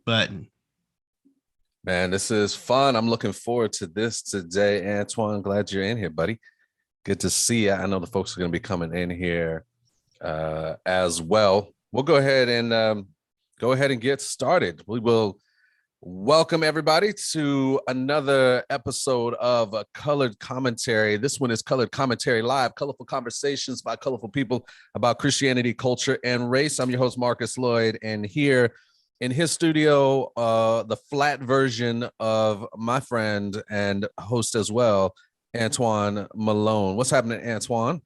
button. Man, this is fun. I'm looking forward to this today. Antoine, glad you're in here, buddy. Good to see you. I know the folks are going to be coming in here as well. We'll go ahead and get started. We will welcome everybody to another episode of Colored Commentary. This one is Colored Commentary Live, colorful conversations by colorful people about Christianity, culture, and race. I'm your host, Marcus Lloyd, and here in his studio, the flat version of my friend and host as well, Antoine Malone. What's happening, Antoine?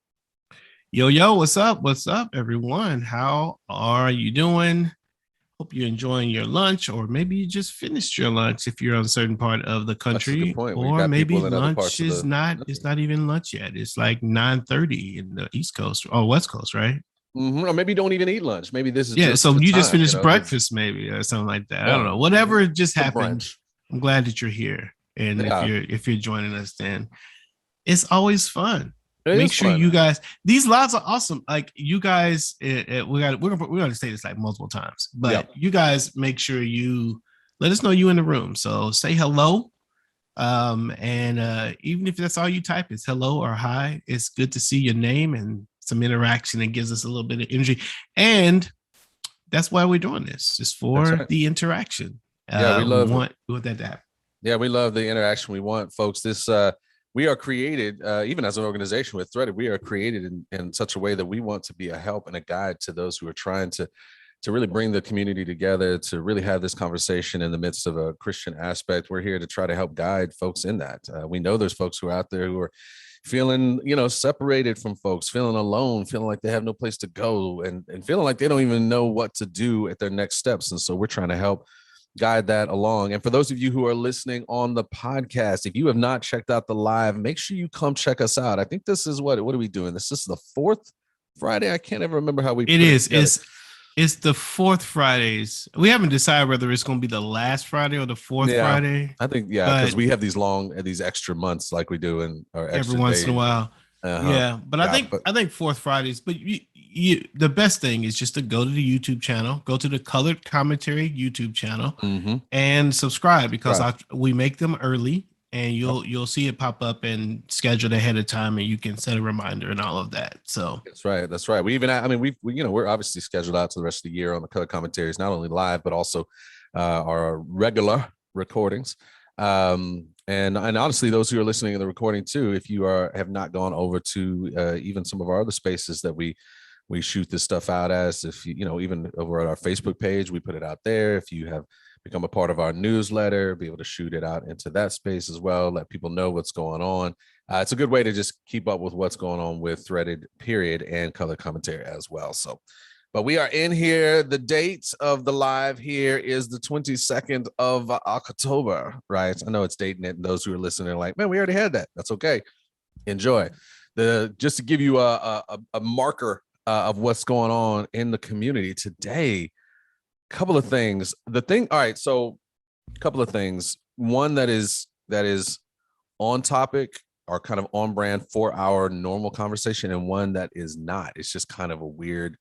Yo, what's up? What's up, everyone? How are you doing? Hope you're enjoying your lunch, or maybe you just finished your lunch if you're on a certain part of the country. Or maybe lunch is it's not even lunch yet. It's like 9:30 in the East Coast or West Coast, right? Mm-hmm. Or maybe you don't even eat lunch. Maybe this is so you just finished breakfast, maybe, or something like that. I don't know. Whatever just happened. Brunch. I'm glad that you're here, and if you're joining us, then it's always fun. Make sure you guys. These lives are awesome. Like you guys, we're gonna say this like multiple times, but you guys make sure you let us know you in the room. So say hello. And even if that's all you type is hello or hi, it's good to see your name and some interaction. It gives us a little bit of energy, and that's why we're doing this, just for the interaction. We want that to happen. Yeah, we love the interaction. We want folks. We are created, even as an organization with Threaded, we are created in such a way that we want to be a help and a guide to those who are trying to really bring the community together, to really have this conversation in the midst of a Christian aspect. We're here to try to help guide folks in that. We know there's folks who are out there who are feeling, separated from folks, feeling alone, feeling like they have no place to go, and feeling like they don't even know what to do at their next steps. And so we're trying to help guide that along. And for those of you who are listening on the podcast, if you have not checked out the live, make sure you come check us out. I think this is what are we doing? This is the fourth Friday. I can't ever remember how we it is. It's the fourth Fridays. We haven't decided whether it's going to be the last Friday or the fourth Friday. I think, because we have these extra months like we do in our every once in a while. But I think fourth Fridays. But the best thing is just to go to the YouTube channel, go to the Colored Commentary YouTube channel, and subscribe, because we make them early, and you'll see it pop up and scheduled ahead of time, and you can set a reminder and all of that. So that's right. We even, we're obviously scheduled out to the rest of the year on the Colored Commentaries, not only live but also our regular recordings. And honestly, those who are listening to the recording too, if you have not gone over to even some of our other spaces that we shoot this stuff out as, if even over at our Facebook page, we put it out there. If you have become a part of our newsletter, be able to shoot it out into that space as well, let people know what's going on. It's a good way to just keep up with what's going on with Threaded period and Colored Commentary as well. So, but we are in here. The date of the live here is the 22nd of October, right? I know it's dating it, and those who are listening are like, man, we already had that. That's okay. Enjoy. Just to give you a marker of what's going on in the community today, couple of things. So a couple of things. One that is on topic or kind of on brand for our normal conversation, and one that is not. It's just kind of a weird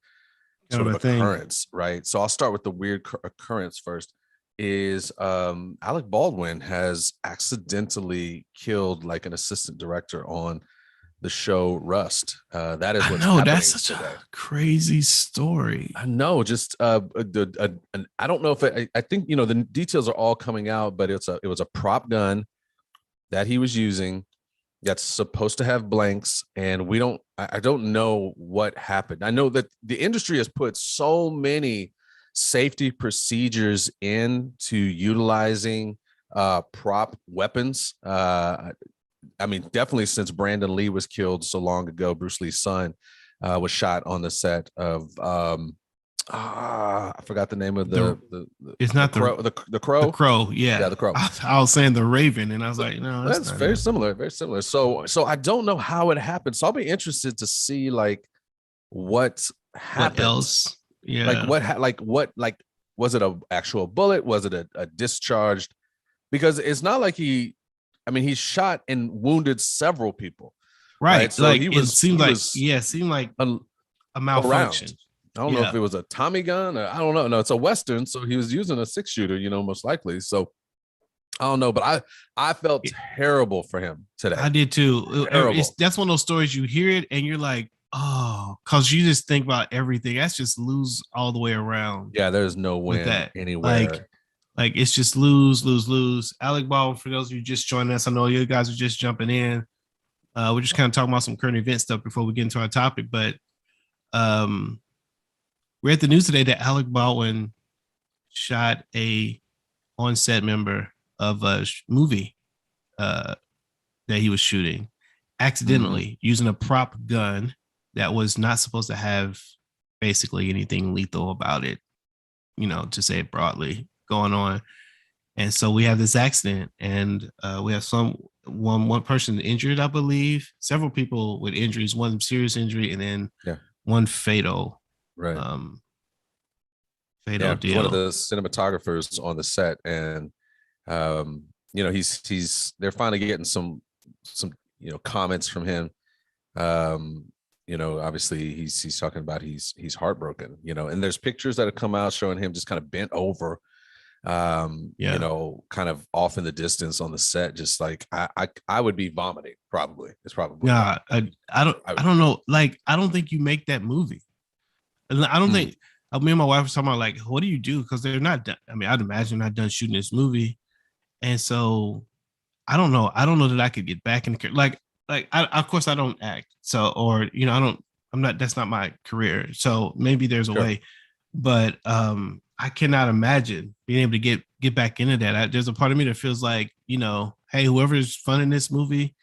sort of occurrence, right? So I'll start with the weird occurrence first. Is Alec Baldwin has accidentally killed like an assistant director on the show Rust. That is what's happening. That's such a crazy story. I know. Just I don't know if I think the details are all coming out, but it was a prop gun that he was using that's supposed to have blanks, and I don't know what happened. I know that the industry has put so many safety procedures into utilizing prop weapons. Definitely since Brandon Lee was killed so long ago. Bruce Lee's son was shot on the set of I forgot the name of the Crow. The Crow, yeah, the Crow. I was saying the Raven, and I was like, no, that's very similar, very similar. So I don't know how it happened. So I'll be interested to see like what happened. What else? Yeah, what was it a actual bullet? Was it a discharged? Because it's not like he shot and wounded several people. Right. So it seemed like a malfunction. I don't know if it was a Tommy gun. Or, I don't know. No, it's a Western. So he was using a 6-shooter, most likely. So I don't know, but I felt terrible for him today. I did too. That's one of those stories you hear it and you're like, oh, because you just think about everything. That's just lose all the way around. Yeah, there's no win anywhere. Like it's just lose. Alec Baldwin, for those of you just joining us, I know you guys are just jumping in. We're just kind of talking about some current event stuff before we get into our topic, but we're at the news today that Alec Baldwin shot a on-set member of a movie that he was shooting accidentally using a prop gun that was not supposed to have basically anything lethal about it, to say it broadly, going on. And so we have this accident, and we have one person injured, I believe, several people with injuries, one serious injury, and then one fatal. Right. Fatal deal. One of the cinematographers on the set, and they're finally getting some comments from him. Obviously he's talking about he's heartbroken, and there's pictures that have come out showing him just kind of bent over, kind of off in the distance on the set, just like I would be vomiting probably. It's probably I don't know. Like, I don't think you make that movie. I don't think. Me and my wife was talking about, like, what do you do? Because they're not done. I mean, I'd imagine not done shooting this movie. And so I don't know. I don't know that I could get back in the of course I don't act. So, or, that's not my career. So maybe there's a way, but I cannot imagine being able to get back into that. There's a part of me that feels like, hey, whoever's funding this movie,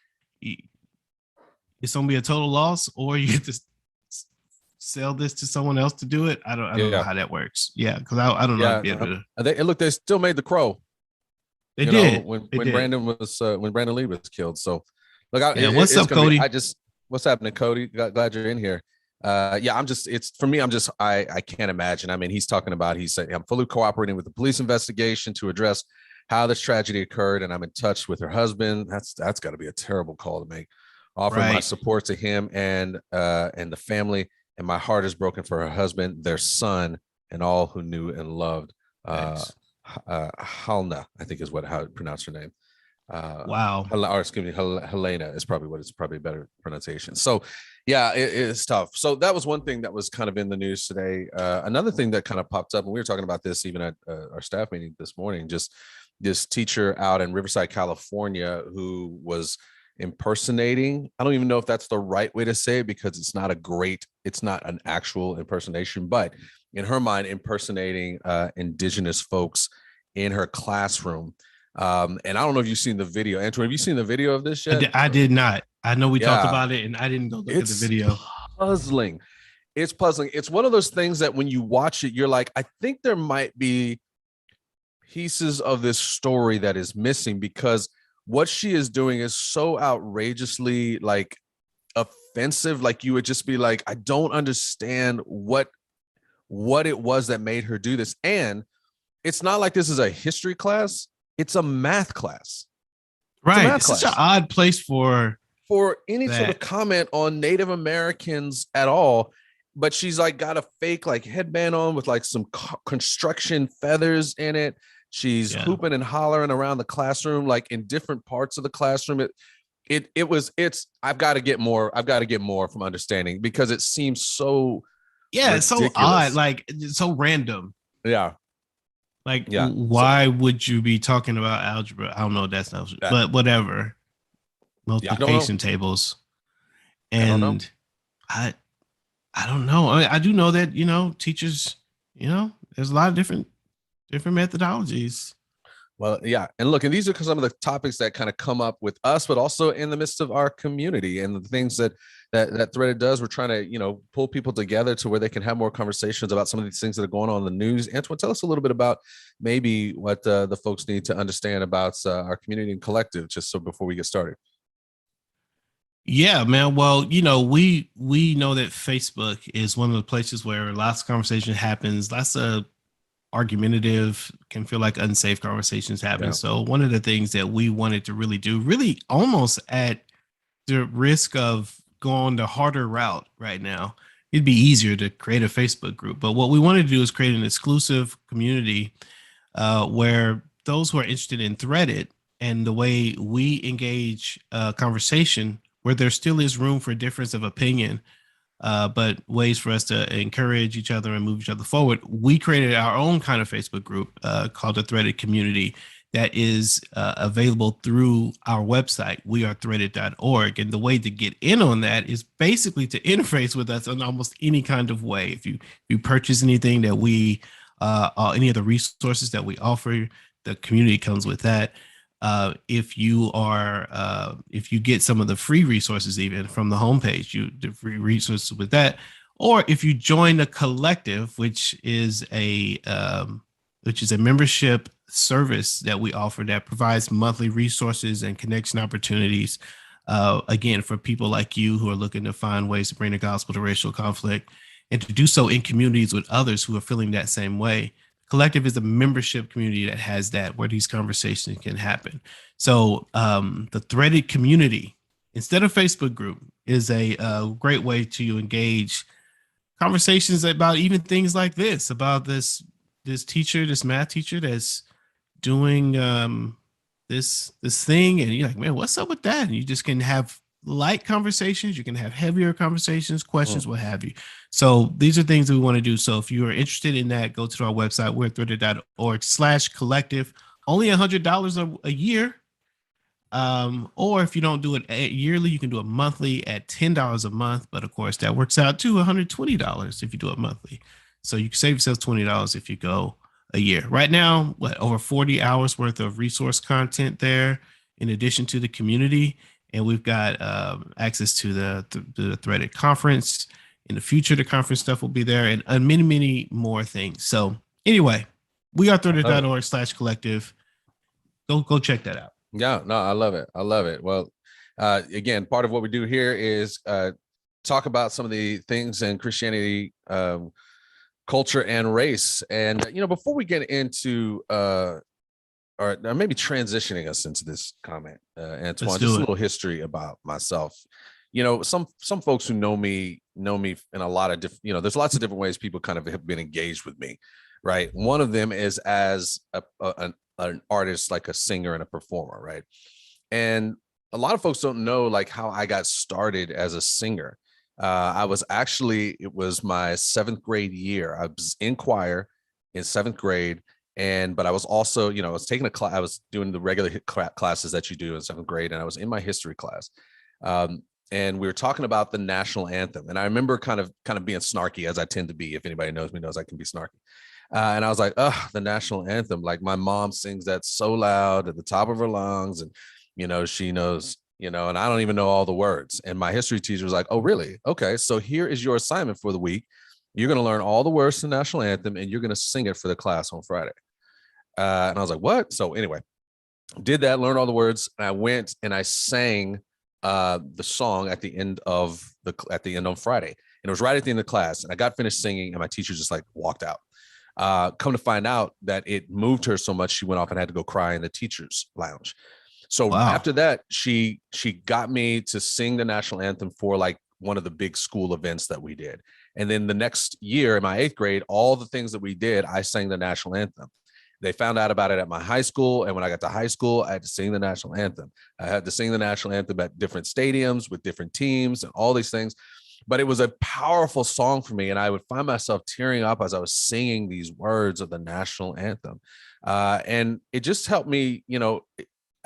it's going to be a total loss, or you get to sell this to someone else to do it. I don't know how that works. Yeah, because I don't know. I'd be able to... They still made The Crow. They did when Brandon Lee was killed. So look, what's up, Cody? What's happening, Cody? Glad you're in here. I can't imagine. I mean, he's talking about, he said, I'm fully cooperating with the police investigation to address how this tragedy occurred, and I'm in touch with her husband. That's got to be a terrible call to make. Offering my support to him and the family, and my heart is broken for her husband, their son, and all who knew and loved Halna, I think is how to pronounce her name. Wow. Or excuse me, Helena is probably a better pronunciation. So it's tough. So that was one thing that was kind of in the news today. Another thing that kind of popped up, and we were talking about this even at our staff meeting this morning, just this teacher out in Riverside, California, who was impersonating. I don't even know if that's the right way to say it, because it's not an actual impersonation, but in her mind, impersonating indigenous folks in her classroom. And I don't know if you've seen the video. Antoine, have you seen the video of this yet? I did not. I know we talked about it, and I didn't go look at the video. Puzzling. It's puzzling. It's one of those things that when you watch it, you're like, I think there might be pieces of this story that is missing, because what she is doing is so outrageously offensive. Like, you would just be like, I don't understand what it was that made her do this. And it's not like this is a history class. It's a math class. Right. It's such an odd place for any sort of comment on Native Americans at all. But she's got a fake headband on with some construction feathers in it. She's hooping and hollering around the classroom, in different parts of the classroom. I've got to get more from understanding, because it seems so ridiculous. It's so odd, it's so random. Yeah. Why would you be talking about algebra? I don't know. That's not, but whatever. Multiplication tables. And I don't know. I do know that, teachers, there's a lot of different methodologies. Well, yeah. And look, and these are some of the topics that kind of come up with us, but also in the midst of our community, and the things that Threaded does. We're trying to, pull people together to where they can have more conversations about some of these things that are going on in the news. Antoine, tell us a little bit about maybe what the folks need to understand about our community and collective, just so before we get started. Yeah, man. Well, we know that Facebook is one of the places where lots of conversation happens, lots of argumentative, can feel like unsafe conversations happen. So one of the things that we wanted to really do, really almost at the risk of going the harder route right now, it'd be easier to create a Facebook group. But what we wanted to do is create an exclusive community where those who are interested in Threaded and the way we engage conversation, where there still is room for difference of opinion, but ways for us to encourage each other and move each other forward. We created our own kind of Facebook group called the Threaded Community that is available through our website, wearethreaded.org. And the way to get in on that is basically to interface with us in almost any kind of way. If you purchase anything that we, any of the resources that we offer, the community comes with that. If you get some of the free resources even from the homepage, the free resources with that, or if you join the collective, which is a membership service that we offer that provides monthly resources and connection opportunities. Again, for people like you who are looking to find ways to bring the gospel to racial conflict and to do so in communities with others who are feeling that same way. Collective is a membership community that has that, where these conversations can happen. So the Threaded community, instead of Facebook group, is a great way to engage conversations about even things like this, about this math teacher that's doing this thing, and you're like, man, what's up with that? And you just can have light conversations, you can have heavier conversations, questions, what have you. So these are things that we want to do. So if you are interested in that, go to our website, wearethreaded.org/collective. Only $100 a year. Or if you don't do it yearly, you can do it monthly at $10 a month. But of course, that works out to $120 if you do it monthly. So you can save yourself $20 if you go a year. Right now, over 40 hours worth of resource content there, in addition to the community. And we've got access to the Threaded conference. In the future, the conference stuff will be there, and many, many more things. So anyway, wearethreaded.org/collective. Go check that out. Yeah, no, I love it. Well, again, part of what we do here is talk about some of the things in Christianity, culture, and race. And, before we get into or maybe transitioning us into this comment, Antoine, just a little history about myself. Some folks who know me in a lot of different, there's lots of different ways people kind of have been engaged with me, right? One of them is as an artist, like a singer and a performer, right? And a lot of folks don't know like how I got started as a singer. It was my 7th grade year. I was in choir in 7th grade. But I was also, I was taking a class, I was doing the regular classes that you do in 7th grade. And I was in my history class. And we were talking about the national anthem. And I remember kind of being snarky, as I tend to be. If anybody knows me, knows I can be snarky. And I was like, the national anthem. Like, my mom sings that so loud at the top of her lungs. And, she knows, and I don't even know all the words. And my history teacher was like, oh, really? Okay. So here is your assignment for the week. You're going to learn all the words to the national anthem, and you're going to sing it for the class on Friday. And I was like, what? So anyway, did that, learned all the words. And I went and I sang the song at the end on Friday. And it was right at the end of the class. And I got finished singing, and my teacher just like walked out. Come to find out that it moved her so much, she went off and had to go cry in the teacher's lounge. So After that, she got me to sing the national anthem for like one of the big school events that we did. And then the next year in my 8th grade, all the things that we did, I sang the national anthem. They found out about it at my high school. And when I got to high school, I had to sing the national anthem. I had to sing the national anthem at different stadiums with different teams and all these things. But it was a powerful song for me. And I would find myself tearing up as I was singing these words of the national anthem. And it just helped me,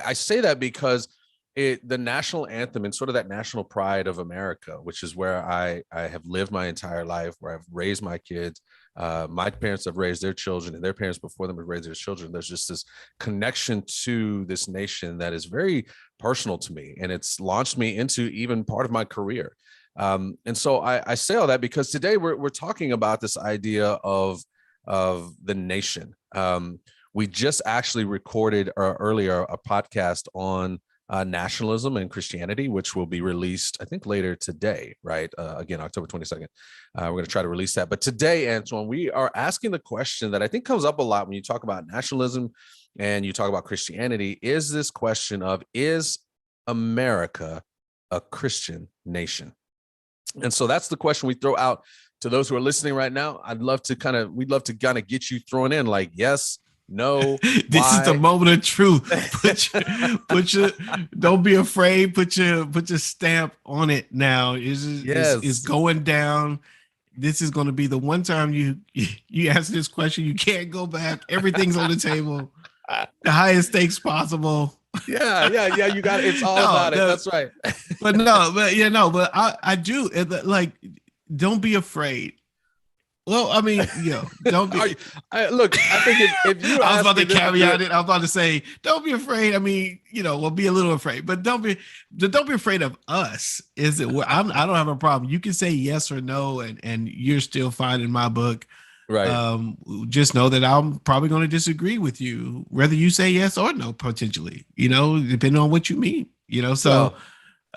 I say that because the national anthem and sort of that national pride of America, which is where I have lived my entire life, where I've raised my kids. My parents have raised their children, and their parents before them have raised their children. There's just this connection to this nation that is very personal to me, and it's launched me into even part of my career. And so I say all that because today we're talking about this idea of the nation. We just actually recorded earlier a podcast on nationalism and Christianity, which will be released, I think, later today, right? Again, October 22nd. We're going to try to release that. But today, Antoine, we are asking the question that I think comes up a lot when you talk about nationalism and you talk about Christianity, is this question of, is America a Christian nation? And so that's the question we throw out to those who are listening right now. We'd love to kind of get you thrown in like, yes, no. This is the moment of truth. Put your don't be afraid. Put your stamp on it now. It's going down. This is going to be the one time you answer this question. You can't go back. Everything's on the table. The highest stakes possible. Yeah. You got it. It's all about it. That's right. but I do like. Don't be afraid. Well, I mean, don't be. Look, I think if you, I was about to caveat it. I was about to say, don't be afraid. I mean, we'll be a little afraid, but don't be afraid of us. Is it? I don't have a problem. You can say yes or no, and you're still fine in my book. Right. Just know that I'm probably going to disagree with you, whether you say yes or no, potentially. Depending on what you mean. So.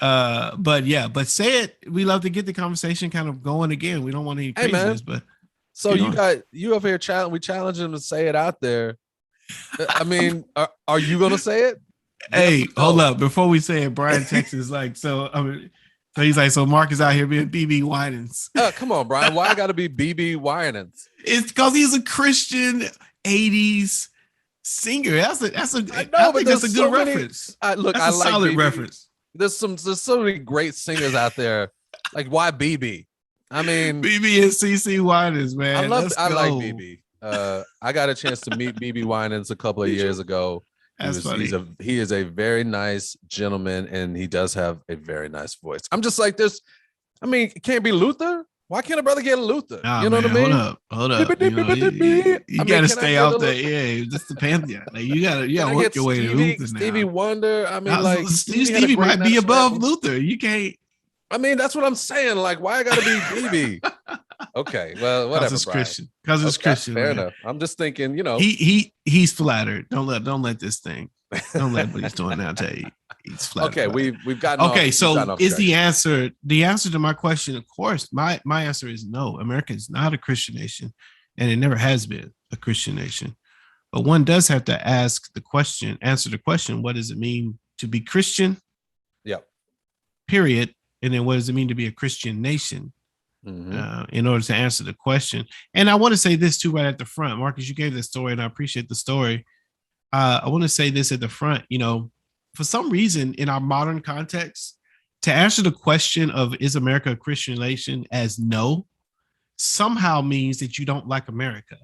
But say it. We love to get the conversation kind of going again. We don't want any craziness, but. So you up here we challenge him to say it out there. I mean, are you gonna say it? Hey, hold up! Before we say it, Brian texts is like, so he's like, so Mark is out here being BB Winans. Come on, Brian. Why I gotta be BB Winans? It's because he's a Christian '80s singer. That's a good reference. I like solid BB. Reference. There's so many great singers out there. Like, why BB? I mean, BB and CC Winans, man. I like BB. I got a chance to meet BB Winans a couple of years ago. He is a very nice gentleman, and he does have a very nice voice. I'm just like this. I mean, it can't be Luther. Why can't a brother get a Luther? Nah, you know what I mean? Hold up. You gotta stay out there. Yeah, just the pantheon. Like, you gotta work your way to Luther now. Stevie Wonder. I mean, Stevie might be above Luther. You can't. I mean, that's what I'm saying. Like, why I gotta be BB? Okay, well, whatever. Because it's Christian. Fair enough. I'm just thinking, he's flattered. Don't let this thing. Don't let what he's doing now tell you he's flattered. Okay, we've gotten. Okay, so is the answer to my question? Of course, my answer is no. America is not a Christian nation, and it never has been a Christian nation. But one does have to answer the question: what does it mean to be Christian? Yeah. Period. And then what does it mean to be a Christian nation? Mm-hmm. In order to answer the question. And I want to say this too right at the front. Marcus, you gave the story and I appreciate the story. I want to say this at the front. For some reason in our modern context, to answer the question of is America a Christian nation as no, somehow means that you don't like America.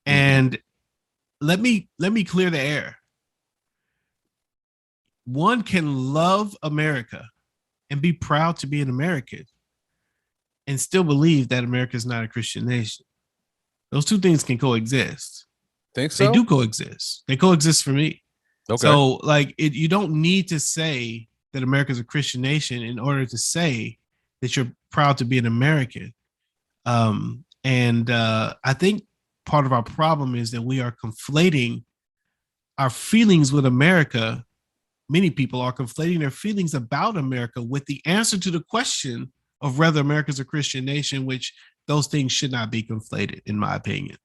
Mm-hmm. And let me clear the air. One can love America and be proud to be an American and still believe that America is not a Christian nation. Those two things can coexist. Think so? They do coexist. They coexist for me. Okay. So you don't need to say that America is a Christian nation in order to say that you're proud to be an American. I think part of our problem is that we are conflating our feelings with America. Many people are conflating their feelings about America with the answer to the question of whether America is a Christian nation, which those things should not be conflated, in my opinion.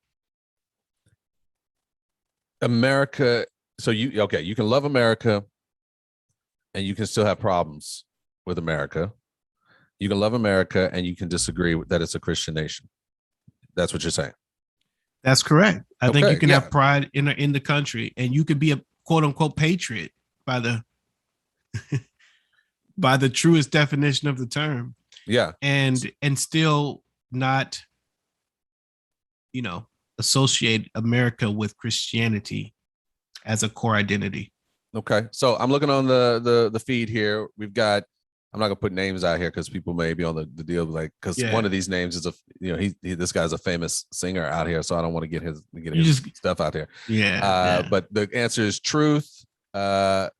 America. So you can love America and you can still have problems with America. You can love America and you can disagree that it's a Christian nation. That's what you're saying. That's correct. I think you can have pride in the country and you could be a quote unquote patriot by the truest definition of the term. Yeah. And still not, associate America with Christianity as a core identity. Okay. So I'm looking on the feed here. We've got, I'm not gonna put names out here because people may be on the deal, like, because one of these names is this guy's a famous singer out here, so I don't want to get his stuff out there. Yeah. But the answer is truth. Not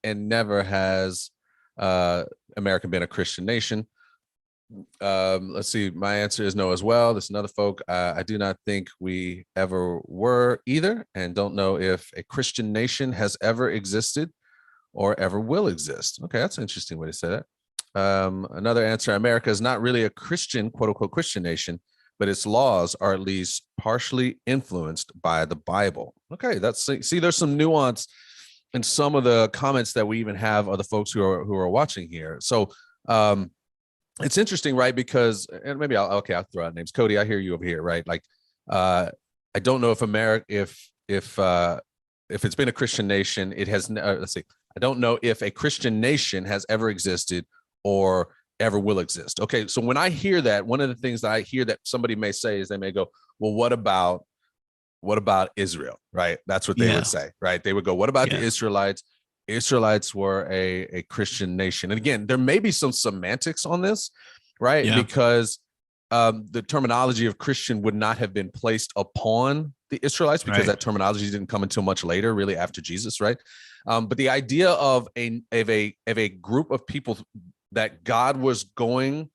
and never has America been a Christian nation. Let's see. My answer is no as well. There's another folk. I do not think we ever were either, and don't know if a Christian nation has ever existed or ever will exist. Okay, that's an interesting way to say that. Another answer: America is not really a Christian, quote unquote, Christian nation, but its laws are at least partially influenced by the Bible. Okay, there's some nuance in some of the comments that we even have of the folks who are watching here. So it's interesting, right? Because, and maybe I'll throw out names. Cody, I hear you over here, right? Like, I don't know if America, if it's been a Christian nation, it has. Let's see. I don't know if a Christian nation has ever existed or ever will exist. Okay, so when I hear that, one of the things that I hear that somebody may say is they may go, "Well, what about Israel?" Right? That's what they would say, right? They would go, "What about the Israelites?" Israelites were a Christian nation, and again, there may be some semantics on this, right? Because the terminology of Christian would not have been placed upon the Israelites because that terminology didn't come until much later, really after Jesus, right? But the idea of a group of people that God was going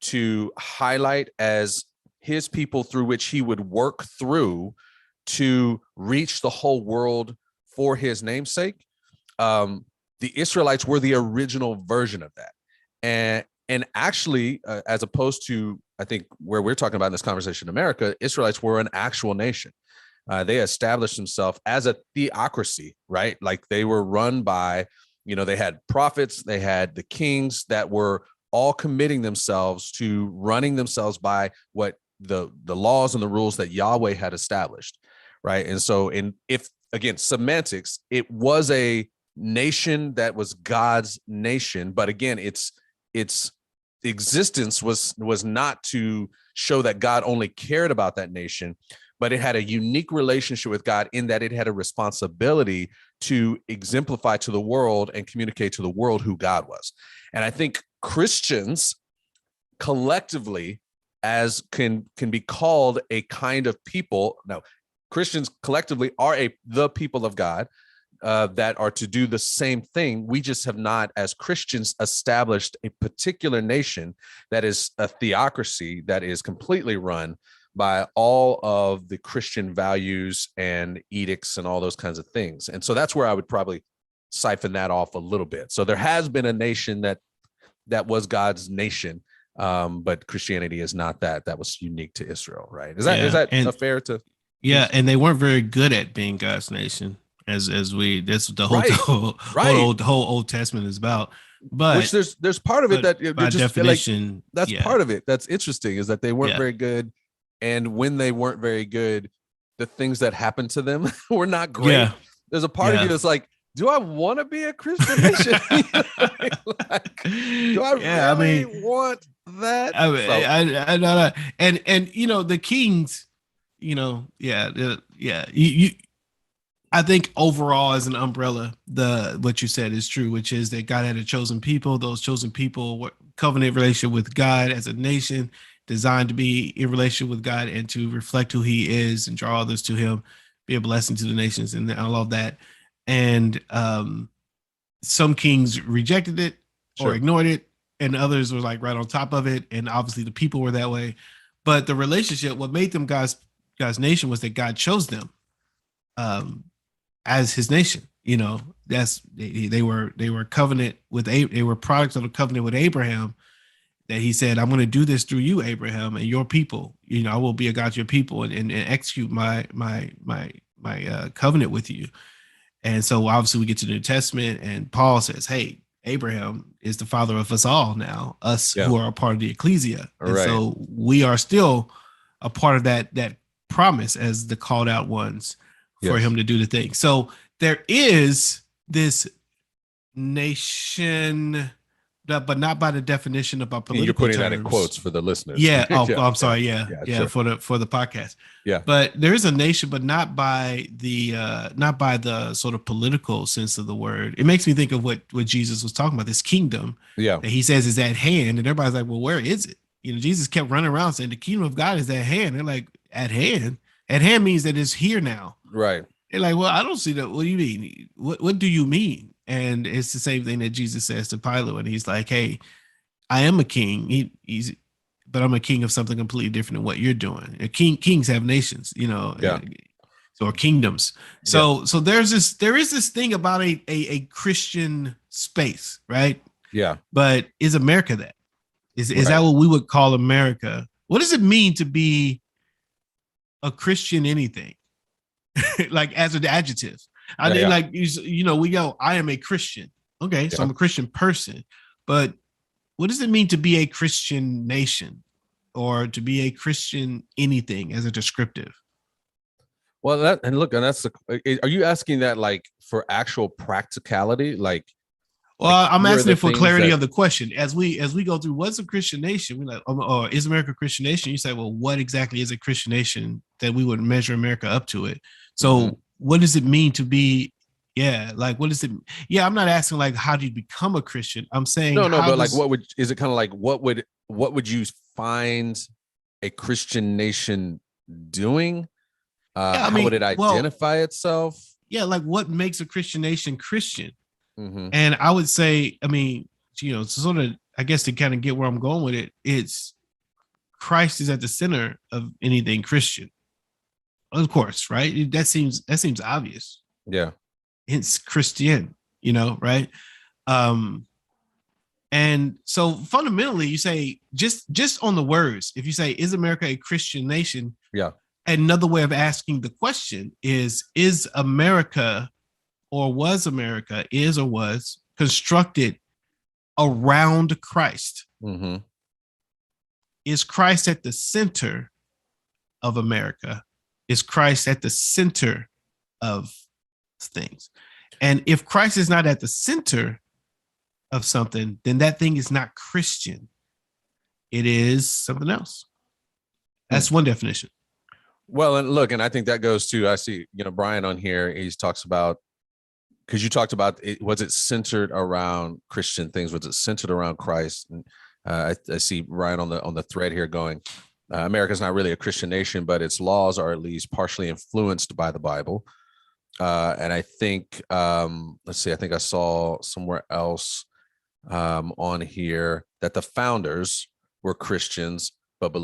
to highlight as his people through which he would work through to reach the whole world for his namesake. The Israelites were the original version of that. And actually, as opposed to, I think, where we're talking about in this conversation in America, Israelites were an actual nation. They established themselves as a theocracy, right? Like they were run by, they had prophets, they had the kings that were all committing themselves to running themselves by what the laws and the rules that Yahweh had established, right? And so, if again, semantics, it was a nation that was God's nation, but again, its existence was not to show that God only cared about that nation, but it had a unique relationship with God in that it had a responsibility to exemplify to the world and communicate to the world who God was. And I think Christians collectively, as can be called a kind of people. No, Christians collectively are the people of God that are to do the same thing. We just have not, as Christians, established a particular nation that is a theocracy that is completely run by all of the Christian values and edicts and all those kinds of things. And so that's where I would probably siphon that off a little bit. So there has been a nation that was God's nation, but Christianity is not that. That was unique to Israel, right? Is that a fair to? Yeah, and they weren't very good at being God's nation, that's the whole Old Testament is about. But which there's part of it that by just definition, that's part of it. That's interesting, is that they weren't very good, and when they weren't very good, the things that happened to them were not great. Yeah. There's a part of you that's like, do I want to be a Christian nation? Do I really want that? And the kings, I think overall, as an umbrella, what you said is true, which is that God had a chosen people. Those chosen people were covenant relationship with God as a nation, designed to be in relationship with God and to reflect who he is and draw others to him, be a blessing to the nations, and I love that. And some kings rejected it or ignored it, and others were like right on top of it. And obviously the people were that way. But the relationship, what made them God's nation, was that God chose them as his nation. They were covenant with they were products of the covenant with Abraham, that he said, I'm going to do this through you, Abraham, and your people. I will be a God to your people and execute my covenant with you. And so obviously we get to the New Testament, and Paul says, hey, Abraham is the father of us all now, us who are a part of the ecclesia. And so we are still a part of that promise as the called out ones for him to do the thing. So there is this nation, but not by the definition of our political You're putting terms. that in quotes for the listeners. Yeah. I'm sorry. Yeah. Sure. For the podcast. Yeah. But there is a nation, but not by the sort of political sense of the word. It makes me think of what Jesus was talking about, this kingdom. Yeah. That he says is at hand, and everybody's like, well, where is it? Jesus kept running around saying the kingdom of God is at hand. They're like, at hand. At hand means that it's here now. Right. They're like, well, I don't see that. What do you mean? What do you mean? And it's the same thing that Jesus says to Pilate when he's like, hey, I am a king. But I'm a king of something completely different than what you're doing. Kings have nations, or kingdoms. So there is this thing about a Christian space, right? Yeah. But is America that? Is that what we would call America? What does it mean to be a Christian anything? Like as an adjective. I mean, like, we go, I am a Christian. Okay, so I'm a Christian person, but what does it mean to be a Christian nation, or to be a Christian anything as a descriptive? Well, are you asking that like for actual practicality? Well, I'm asking it for clarity of the question. As we go through, what's a Christian nation? We like, or is America a Christian nation? You say, well, what exactly is a Christian nation that we would measure America up to it? So, what does it mean to be? Yeah, like what is it? Yeah, I'm not asking like how do you become a Christian? I'm saying no, but like is it kind of like what would you find a Christian nation doing? How would it identify itself? Yeah, like what makes a Christian nation Christian? And I would say, I mean, sort of, I guess to kind of get where I'm going with it, it's Christ is at the center of anything Christian. Of course, right? That seems obvious. Yeah. Hence Christian, right? And so fundamentally, you say just on the words, if you say, is America a Christian nation? Yeah. Another way of asking the question is America, or was America, is or was constructed around Christ? Is Christ at the center of America? Is Christ at the center of things? And if Christ is not at the center of something, then that thing is not Christian. It is something else. That's one definition. Well, and look, and I think that goes to, I see, Brian on here, he talks about, because you talked about was it centered around Christian things? Was it centered around Christ? And I see Ryan on the thread here going, America's not really a Christian nation, but its laws are at least partially influenced by the Bible. And I think, let's see, I think I saw somewhere else on here that the founders were Christians, but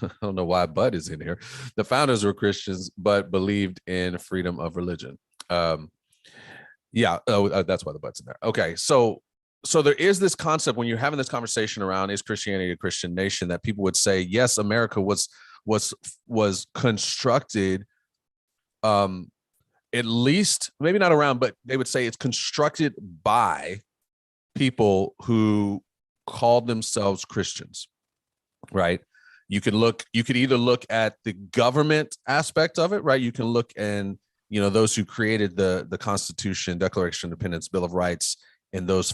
I don't know why but is in here. The founders were Christians, but believed in freedom of religion. That's why the but's in there. Okay, so there is this concept when you're having this conversation around is Christianity a Christian nation, that people would say yes, America was constructed, at least maybe not around, but they would say it's constructed by people who called themselves Christians, right? You could either look at the government aspect of it, right? You can look and those who created the Constitution, Declaration of Independence, Bill of Rights, and those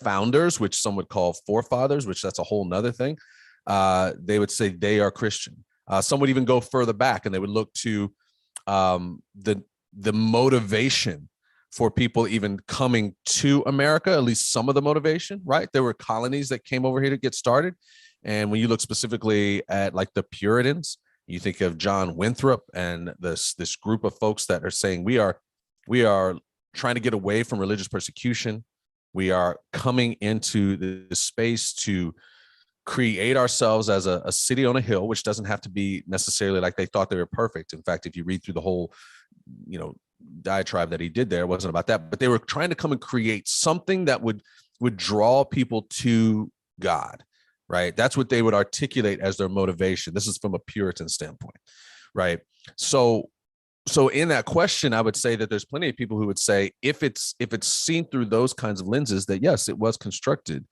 founders, which some would call forefathers, which that's a whole nother thing. They would say they are Christian. Some would even go further back and they would look to the motivation for people even coming to America, at least some of the motivation, right? There were colonies that came over here to get started. And when you look specifically at like the Puritans, you think of John Winthrop and this group of folks that are saying we are trying to get away from religious persecution. We are coming into the space to create ourselves as a city on a hill, which doesn't have to be necessarily like they thought they were perfect. In fact, if you read through the whole, diatribe that he did there, it wasn't about that, but they were trying to come and create something that would draw people to God, right? That's what they would articulate as their motivation. This is from a Puritan standpoint, right? So in that question, I would say that there's plenty of people who would say if it's seen through those kinds of lenses, that yes, it was constructed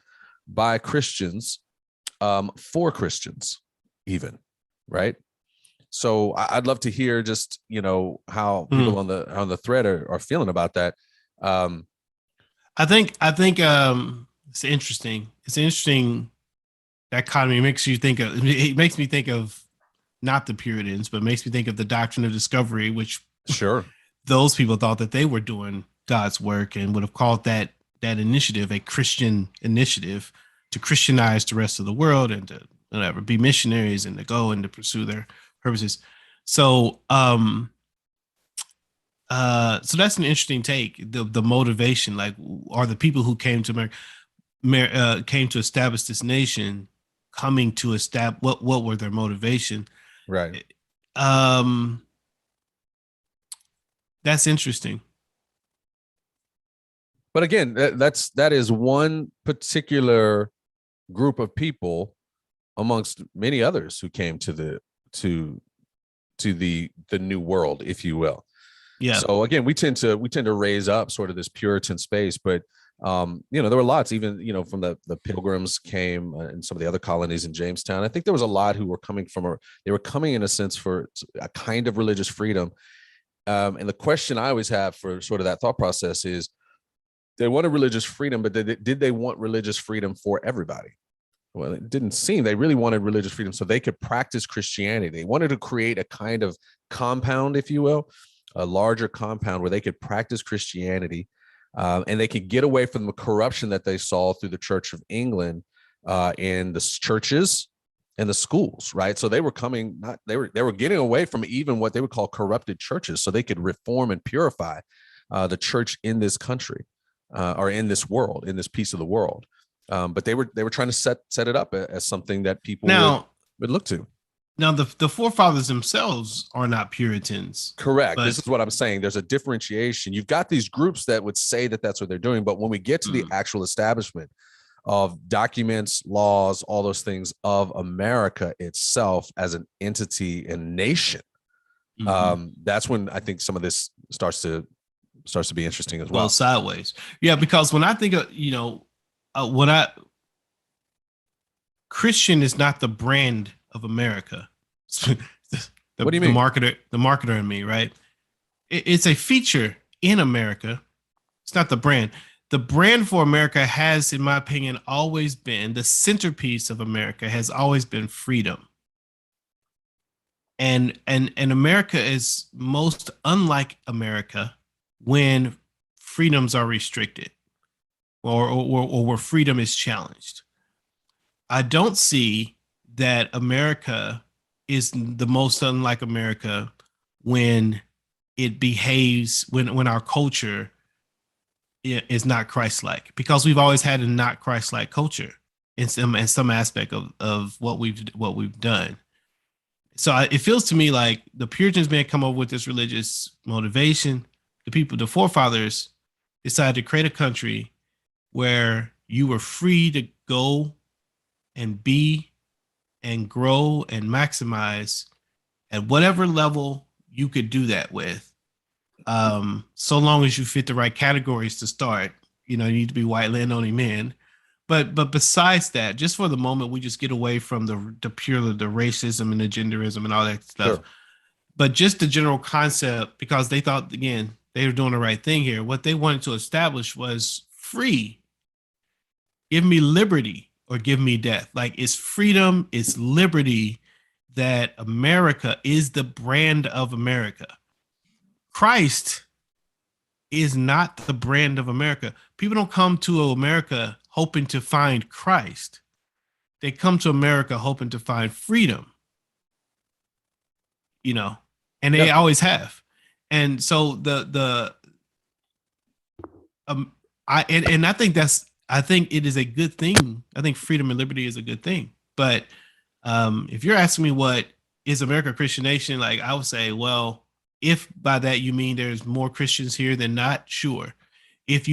by Christians, for Christians even, right? So I'd love to hear just, how people on the thread are feeling about that. I think it's interesting. It's interesting. Dichotomy makes me think of not the Puritans, but makes me think of the doctrine of discovery, which sure those people thought that they were doing God's work and would have called that initiative a Christian initiative to Christianize the rest of the world and to whatever, be missionaries and to go and to pursue their purposes. So so that's an interesting take. The motivation, like, are the people who came to America, came to establish this nation, coming to establish what were their motivation? Right. That's interesting. But again, that is one particular group of people amongst many others who came to the new world, if you will. Yeah. So again, we tend to raise up sort of this Puritan space, but There were lots, even, from the Pilgrims came and some of the other colonies in Jamestown. I think there was a lot who were coming they were coming in a sense for a kind of religious freedom. And the question I always have for sort of that thought process is, they wanted religious freedom, but did they want religious freedom for everybody? Well, it didn't seem. They really wanted religious freedom so they could practice Christianity. They wanted to create a kind of compound, if you will, a larger compound where they could practice Christianity. And they could get away from the corruption that they saw through the Church of England in the churches and the schools, right? So they were getting away from even what they would call corrupted churches, so they could reform and purify the church in this country or in this world, in this piece of the world. But they were trying to set it up as something that people would look to. Now, the forefathers themselves are not Puritans. Correct. This is what I'm saying. There's a differentiation. You've got these groups that would say that that's what they're doing. But when we get to the actual establishment of documents, laws, all those things of America itself as an entity and nation, that's when I think some of this starts to be interesting as well. Sideways. Yeah, because when I think of, Christian is not the brand of America. What do you mean? The marketer in me, right? It's a feature in America. It's not the brand. The brand for America has, in my opinion, always been the centerpiece of America has always been freedom. And America is most unlike America when freedoms are restricted or where freedom is challenged. I don't see that America is the most unlike America when it behaves, when our culture is not Christ-like, because we've always had a not Christ-like culture in some aspect of what we've done. So it feels to me like the Puritans may have come up with this religious motivation. The forefathers decided to create a country where you were free to go and be and grow and maximize at whatever level you could do that with. So long as you fit the right categories to start. You need to be white landowning men. But besides that, just for the moment, we just get away from the racism and the genderism and all that stuff. Sure. But just the general concept, because they thought, again, they were doing the right thing here. What they wanted to establish was free. Give me liberty or give me death. Like, it's freedom, it's liberty, that America is the brand of America. Christ is not the brand of America. People don't come to America hoping to find Christ. They come to America hoping to find freedom, and they always have. And so I think it is a good thing. I think freedom and liberty is a good thing. But if you're asking me what is America a Christian nation, like, I would say, well, if by that you mean there's more Christians here than not, sure. If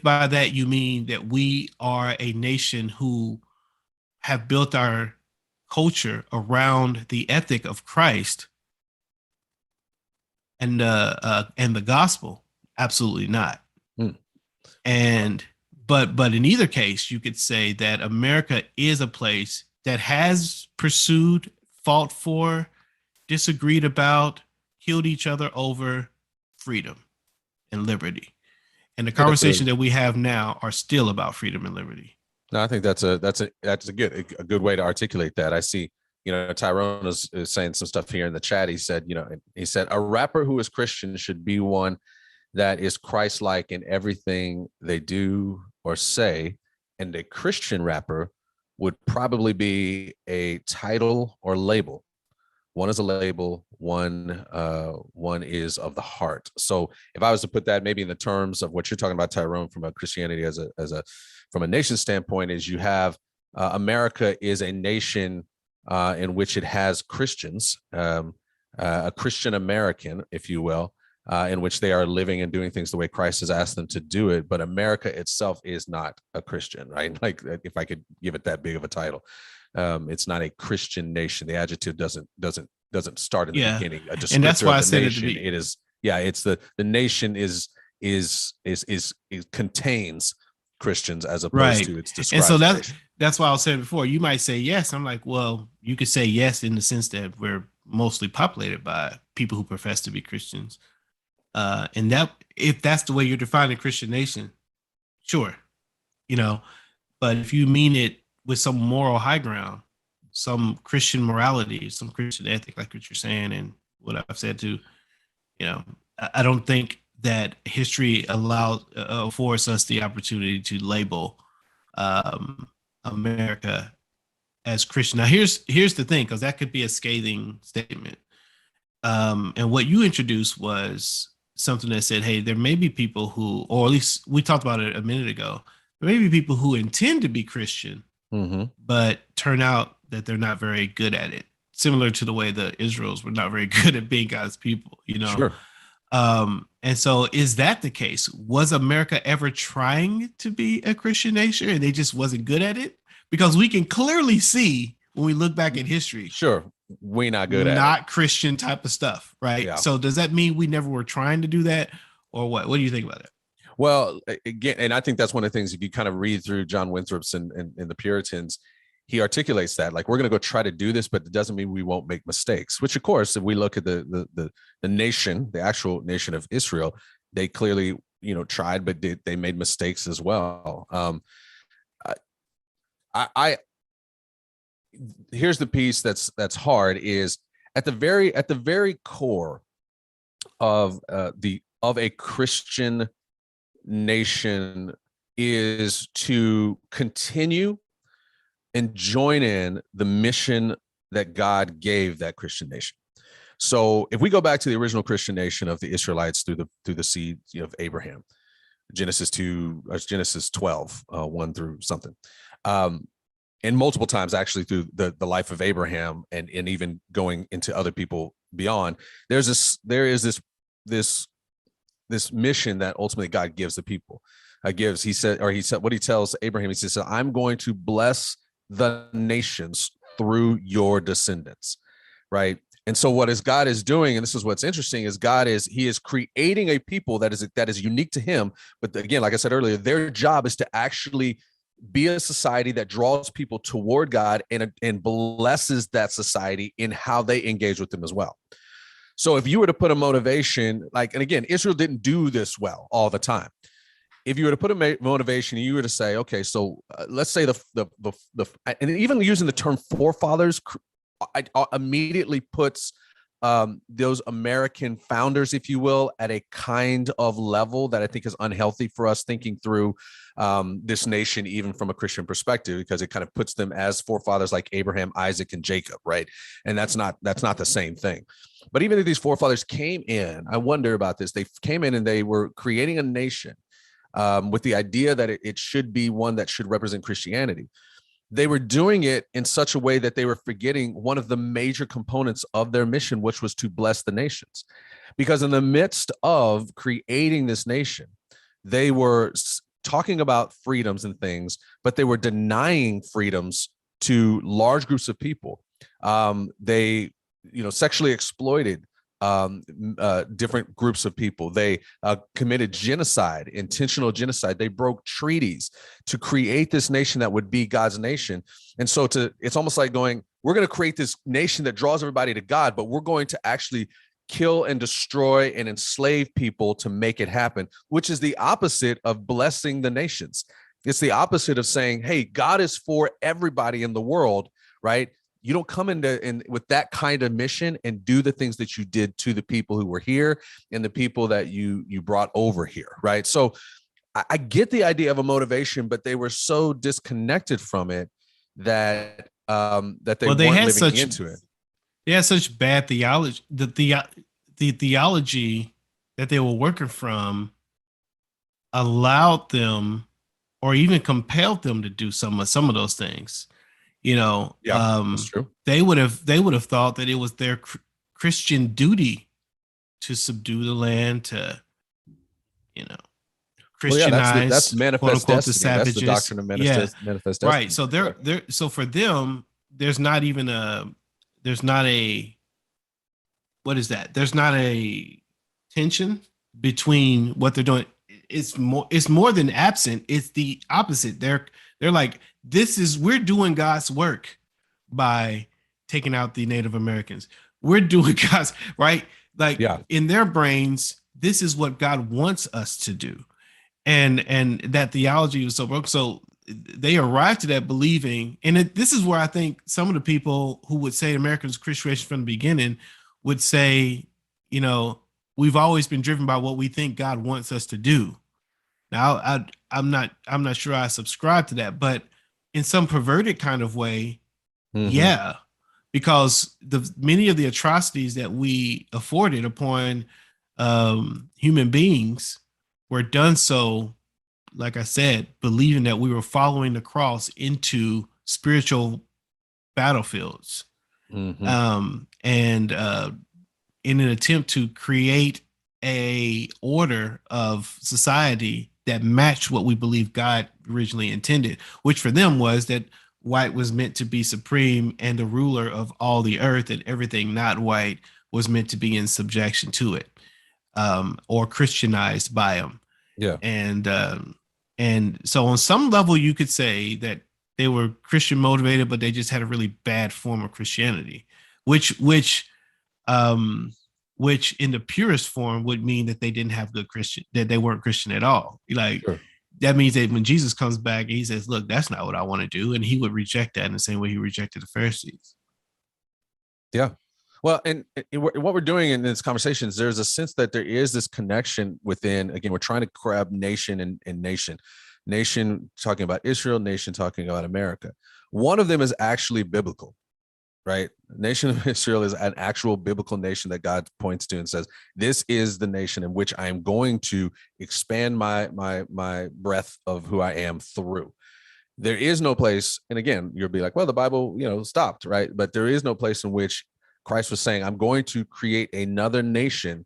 by that you mean that we are a nation who have built our culture around the ethic of Christ and the gospel, absolutely not. But in either case, you could say that America is a place that has pursued, fought for, disagreed about, killed each other over freedom and liberty. And the conversation that we have now are still about freedom and liberty. No, I think that's a good way to articulate that. I see, Tyrone is saying some stuff here in the chat. He said, a rapper who is Christian should be one that is Christ-like in everything they do or say, and a Christian rapper would probably be a title or label. One is a label, one is of the heart. So if I was to put that maybe in the terms of what you're talking about, Tyrone, from a Christianity from a nation standpoint, is you have America is a nation in which it has Christians, a Christian American, if you will, in which they are living and doing things the way Christ has asked them to do it. But America itself is not a Christian, right? Like, if I could give it that big of a title, it's not a Christian nation. The adjective doesn't start in the beginning. And that's why I said it is. Yeah, it's the nation is it contains Christians as opposed to it's described. And so that's why I was saying before, you might say yes. I'm like, well, you could say yes in the sense that we're mostly populated by people who profess to be Christians. And that if that's the way you're defining Christian nation, sure, but if you mean it with some moral high ground, some Christian morality, some Christian ethic, like what you're saying and what I've said too, I don't think that history affords us the opportunity to label America as Christian. Now, here's the thing, because that could be a scathing statement. And what you introduced was something that said, hey, there may be people who, or at least we talked about it a minute ago, there may be people who intend to be Christian, but turn out that they're not very good at it. Similar to the way the Israels were not very good at being God's people, Sure. And so is that the case? Was America ever trying to be a Christian nation and they just wasn't good at it? Because we can clearly see when we look back at history. Sure. We're not good at it. Not Christian type of stuff, right? Yeah. So does that mean we never were trying to do that, or what? What do you think about it? Well, again, and I think that's one of the things, if you kind of read through John Winthrop's and the Puritans, he articulates that, like, we're going to go try to do this, but it doesn't mean we won't make mistakes, which, of course, if we look at the nation, the actual nation of Israel, they clearly, tried, but they made mistakes as well. Here's the piece that's hard, is at the very core of a Christian nation is to continue and join in the mission that God gave that Christian nation. So if we go back to the original Christian nation of the Israelites through the seed of Abraham, Genesis 12, 1 through something, and multiple times actually through the life of Abraham and even going into other people beyond, there is this mission that ultimately God gives the people. He said what he tells Abraham, he says, I'm going to bless the nations through your descendants, right? And so what God is doing, and this is what's interesting, is he is creating a people that is unique to him. But again, like I said earlier, their job is to actually be a society that draws people toward God and blesses that society in how they engage with them as well. So if you were to put a motivation, and again, Israel didn't do this well all the time. If you were to put a motivation, you were to say, okay, so let's say and even using the term forefathers, I immediately puts those American founders, if you will, at a kind of level that I think is unhealthy for us thinking through this nation, even from a Christian perspective, because it kind of puts them as forefathers like Abraham, Isaac, and Jacob, right? And that's not the same thing. But even if these forefathers came in, I wonder about this. They came in and they were creating a nation with the idea that it should be one that should represent Christianity. They were doing it in such a way that they were forgetting one of the major components of their mission, which was to bless the nations. Because in the midst of creating this nation, they were talking about freedoms and things, but they were denying freedoms to large groups of people. They, sexually exploited different groups of people. They committed genocide, intentional genocide. They broke treaties to create this nation that would be God's nation. And so it's almost like going, we're going to create this nation that draws everybody to God, but we're going to actually kill and destroy and enslave people to make it happen, which is the opposite of blessing the nations. It's the opposite of saying, hey, God is for everybody in the world, right? You don't come in with that kind of mission and do the things that you did to the people who were here and the people that you brought over here, right? So I get the idea of a motivation, but they were so disconnected from it that they weren't living into it. They had such bad theology. The theology that they were working from allowed them, or even compelled them to do some of those things. That's true. They would have thought that it was their Christian duty to subdue the land, to Christianize, that's manifest quote unquote, destiny. The savages. That's the doctrine of manifest destiny. Right. So so for them, there's not a what is that? There's not a tension between what they're doing. It's more than absent. It's the opposite. They're like, we're doing God's work by taking out the Native Americans. We're doing God's right. Like in their brains, this is what God wants us to do. And that theology was so broken. So they arrived to that believing, and this is where I think some of the people who would say Americans Christian from the beginning would say, you know, we've always been driven by what we think God wants us to do. Now, I'm not sure I subscribe to that, but in some perverted kind of way, yeah, because many of the atrocities that we afforded upon human beings were done so, like I said, believing that we were following the cross into spiritual battlefields, and in an attempt to create a order of society that matched what we believe God originally intended, which for them was that white was meant to be supreme and the ruler of all the earth, and everything not white was meant to be in subjection to it, or Christianized by them. Yeah. And so on some level, you could say that they were Christian motivated, but they just had a really bad form of Christianity, which in the purest form would mean that they didn't have good Christian, that they weren't Christian at all. Like, sure. That means that when Jesus comes back, he says, look, that's not what I want to do. And he would reject that in the same way he rejected the Pharisees. Yeah. Well, and what we're doing in this conversation is there's a sense that there is this connection within, again, we're trying to grab nation and nation talking about Israel, nation talking about America. One of them is actually biblical, right? Nation of Israel is an actual biblical nation that God points to and says, this is the nation in which I am going to expand my breadth of who I am through. There is no place, and again, you'll be like, well, the Bible, stopped, right? But there is no place in which Christ was saying, I'm going to create another nation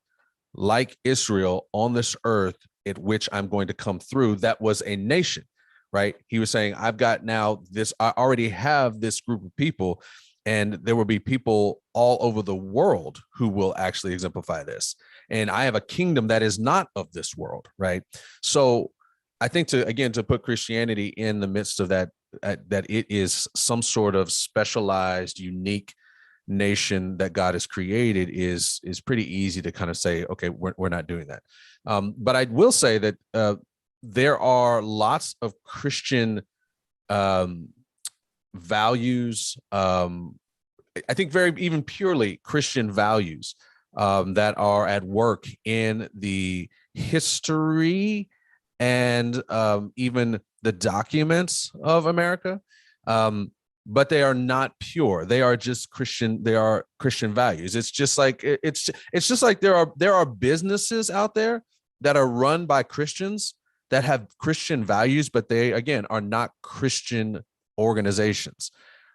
like Israel on this earth at which I'm going to come through. That was a nation, right? He was saying, I've got now this, I already have this group of people, and there will be people all over the world who will actually exemplify this. And I have a kingdom that is not of this world, right? So I think to put Christianity in the midst of that it is some sort of specialized, unique nation that God has created is pretty easy to kind of say, okay, we're not doing that. But I will say that there are lots of Christian values, I think very even purely Christian values that are at work in the history and even the documents of America. But they are not pure. They are just Christian. They are Christian values. It's just like it's just like there are businesses out there that are run by Christians that have Christian values, but they again are not Christian organizations.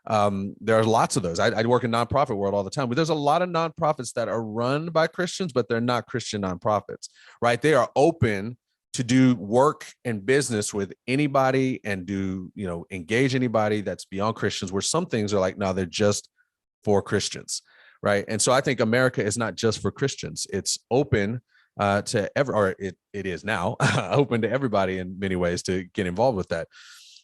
There are lots of those. I work in nonprofit world all the time, but there's a lot of nonprofits that are run by Christians, but they're not Christian nonprofits, right? They are open to do work and business with anybody and do, engage anybody that's beyond Christians, where some things are like, no, they're just for Christians. Right. And so I think America is not just for Christians. It's open it is now open to everybody in many ways to get involved with that.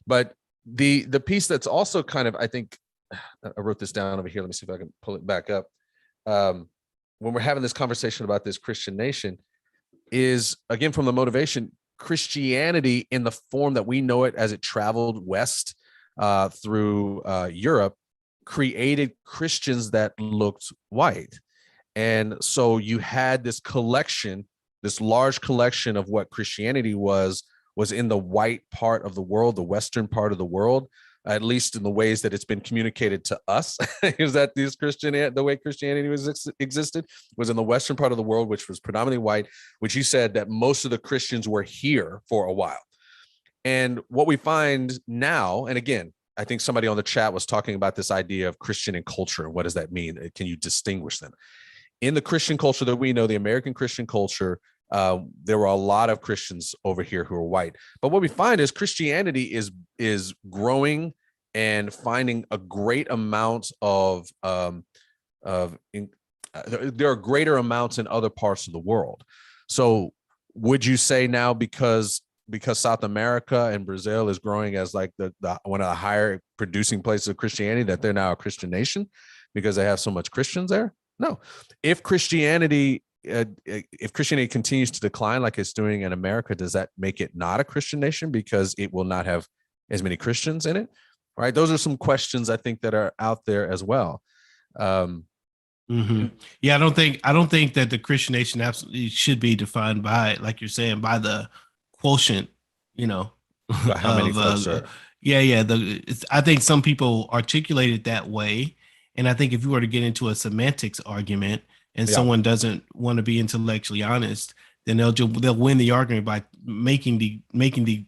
But the piece that's also kind of, I think I wrote this down over here. Let me see if I can pull it back up. When we're having this conversation about this Christian nation, is again from the motivation, Christianity in the form that we know it as it traveled west through Europe created Christians that looked white. And so you had this collection, this large collection of what Christianity was in the white part of the world, the Western part of the world, at least in the ways that it's been communicated to us, is that the way Christianity existed was in the Western part of the world, which was predominantly white, which you said that most of the Christians were here for a while. And what we find now, and again, I think somebody on the chat was talking about this idea of Christian and culture. And what does that mean? Can you distinguish them? In the Christian culture that we know, the American Christian culture, there were a lot of Christians over here who are white. But what we find is Christianity is growing and finding a great amount there are greater amounts in other parts of the world. So would you say now because South America and Brazil is growing as like the one of the higher producing places of Christianity, that they're now a Christian nation because they have so much Christians there? No. If Christianity continues to decline like it's doing in America, does that make it not a Christian nation because it will not have as many Christians in it? Right. Those are some questions I think that are out there as well. Yeah, I don't think that the Christian nation absolutely should be defined by, like you're saying, by the quotient, how many folks are. I think some people articulate it that way, and I think if you were to get into a semantics argument and someone doesn't want to be intellectually honest, then they'll win the argument by making the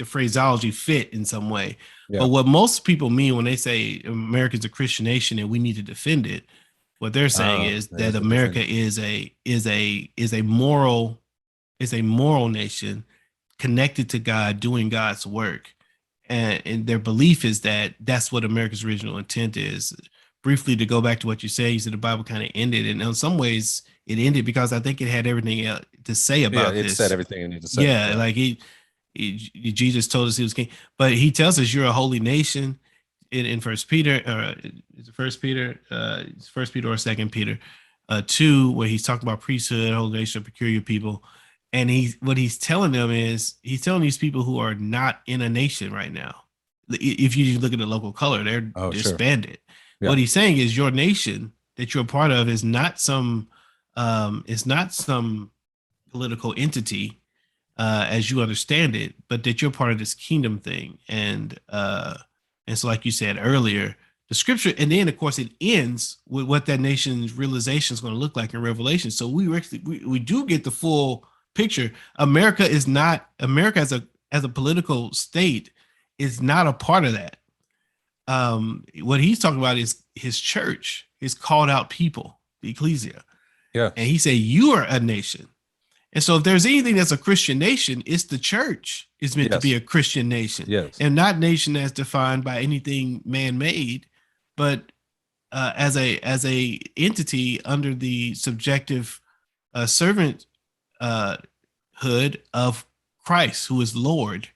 phraseology fit in some way. But what most people mean when they say America's a Christian nation and we need to defend it, what they're saying is that America is a moral nation connected to God, doing God's work, and their belief is that that's what America's original intent is. Briefly, to go back to what you said the Bible kind of ended, and in some ways it ended because I think it had everything to say about this. It said everything it needed to say. Yeah, like Jesus told us he was king, but he tells us you're a holy nation. In First Peter, is it First Peter? It's First Peter or Second Peter, 2, where he's talking about priesthood, holy nation, peculiar people, and what he's telling them is he's telling these people who are not in a nation right now. If you look at the local color, they're disbanded. Yeah. What he's saying is your nation that you're a part of is not some political entity as you understand it, but that you're part of this kingdom thing. And so, like you said earlier, the scripture, and then of course it ends with what that nation's realization is going to look like in Revelation. So we do get the full picture. America as a political state is not a part of that. What he's talking about is his church, his called out people, the ecclesia. Yeah. And he said, you are a nation. And so if there's anything that's a Christian nation, it's the church is meant to be a Christian nation. Yes. And not nation as defined by anything man-made, but as a entity under the subjective servant hood of Christ, who is Lord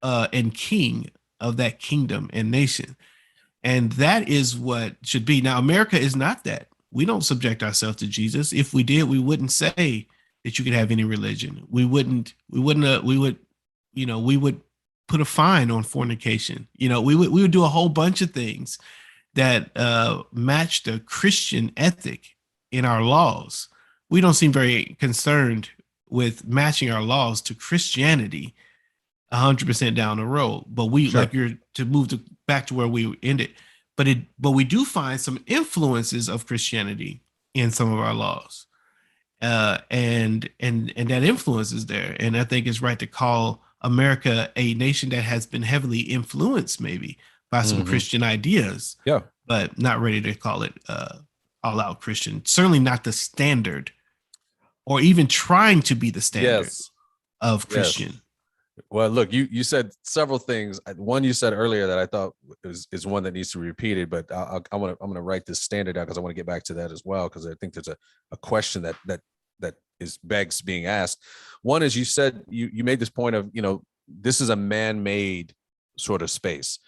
and King of that kingdom and nation. And that is what should be. Now, America is not that. We don't subject ourselves to Jesus. If we did, we wouldn't say that you could have any religion. We would put a fine on fornication. We would do a whole bunch of things that match the Christian ethic in our laws. We don't seem very concerned with matching our laws to Christianity 100% down the road. But back to where we ended. But we do find some influences of Christianity in some of our laws. And that influence is there. And I think it's right to call America a nation that has been heavily influenced maybe by some Christian ideas, but not ready to call it all out Christian. Certainly not the standard or even trying to be the standard of Christian. Yes. Well, look, you said several things. One you said earlier that I thought is one that needs to be repeated, but I'm going to write this standard out because I want to get back to that as well, because I think there's a question that begs being asked. One is, you said you made this point of, this is a man-made sort of space.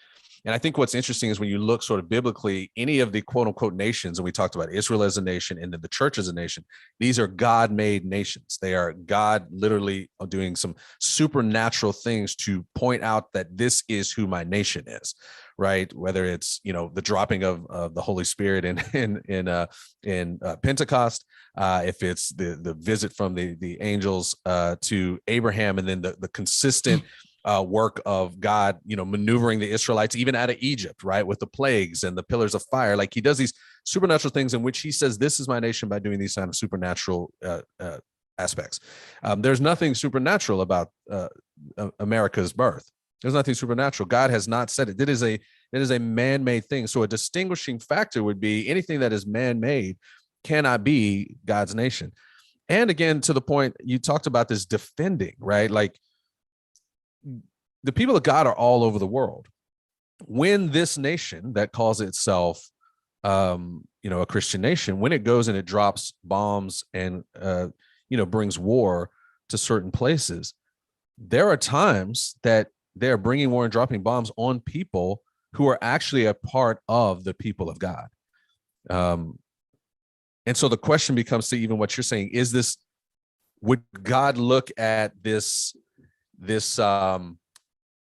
And I think what's interesting is when you look sort of biblically, any of the quote unquote nations, and we talked about Israel as a nation and then the church as a nation, these are God-made nations. They are God literally doing some supernatural things to point out that this is who my nation is, right? Whether it's, the dropping of the Holy Spirit in Pentecost, if it's the visit from the angels to Abraham, and then the consistent work of God, maneuvering the Israelites even out of Egypt, right, with the plagues and the pillars of fire. Like, he does these supernatural things in which he says, this is my nation, by doing these kind of supernatural aspects. There's nothing supernatural about America's birth. There's nothing supernatural. God has not said it. It is a man-made thing. So a distinguishing factor would be anything that is man-made cannot be God's nation. And again, to the point you talked about, this defending, right? Like, the people of God are all over the world. When this nation that calls itself, a Christian nation, when it goes and it drops bombs and, brings war to certain places. There are times that they're bringing war and dropping bombs on people who are actually a part of the people of God. And so the question becomes to even what you're saying, would God look at this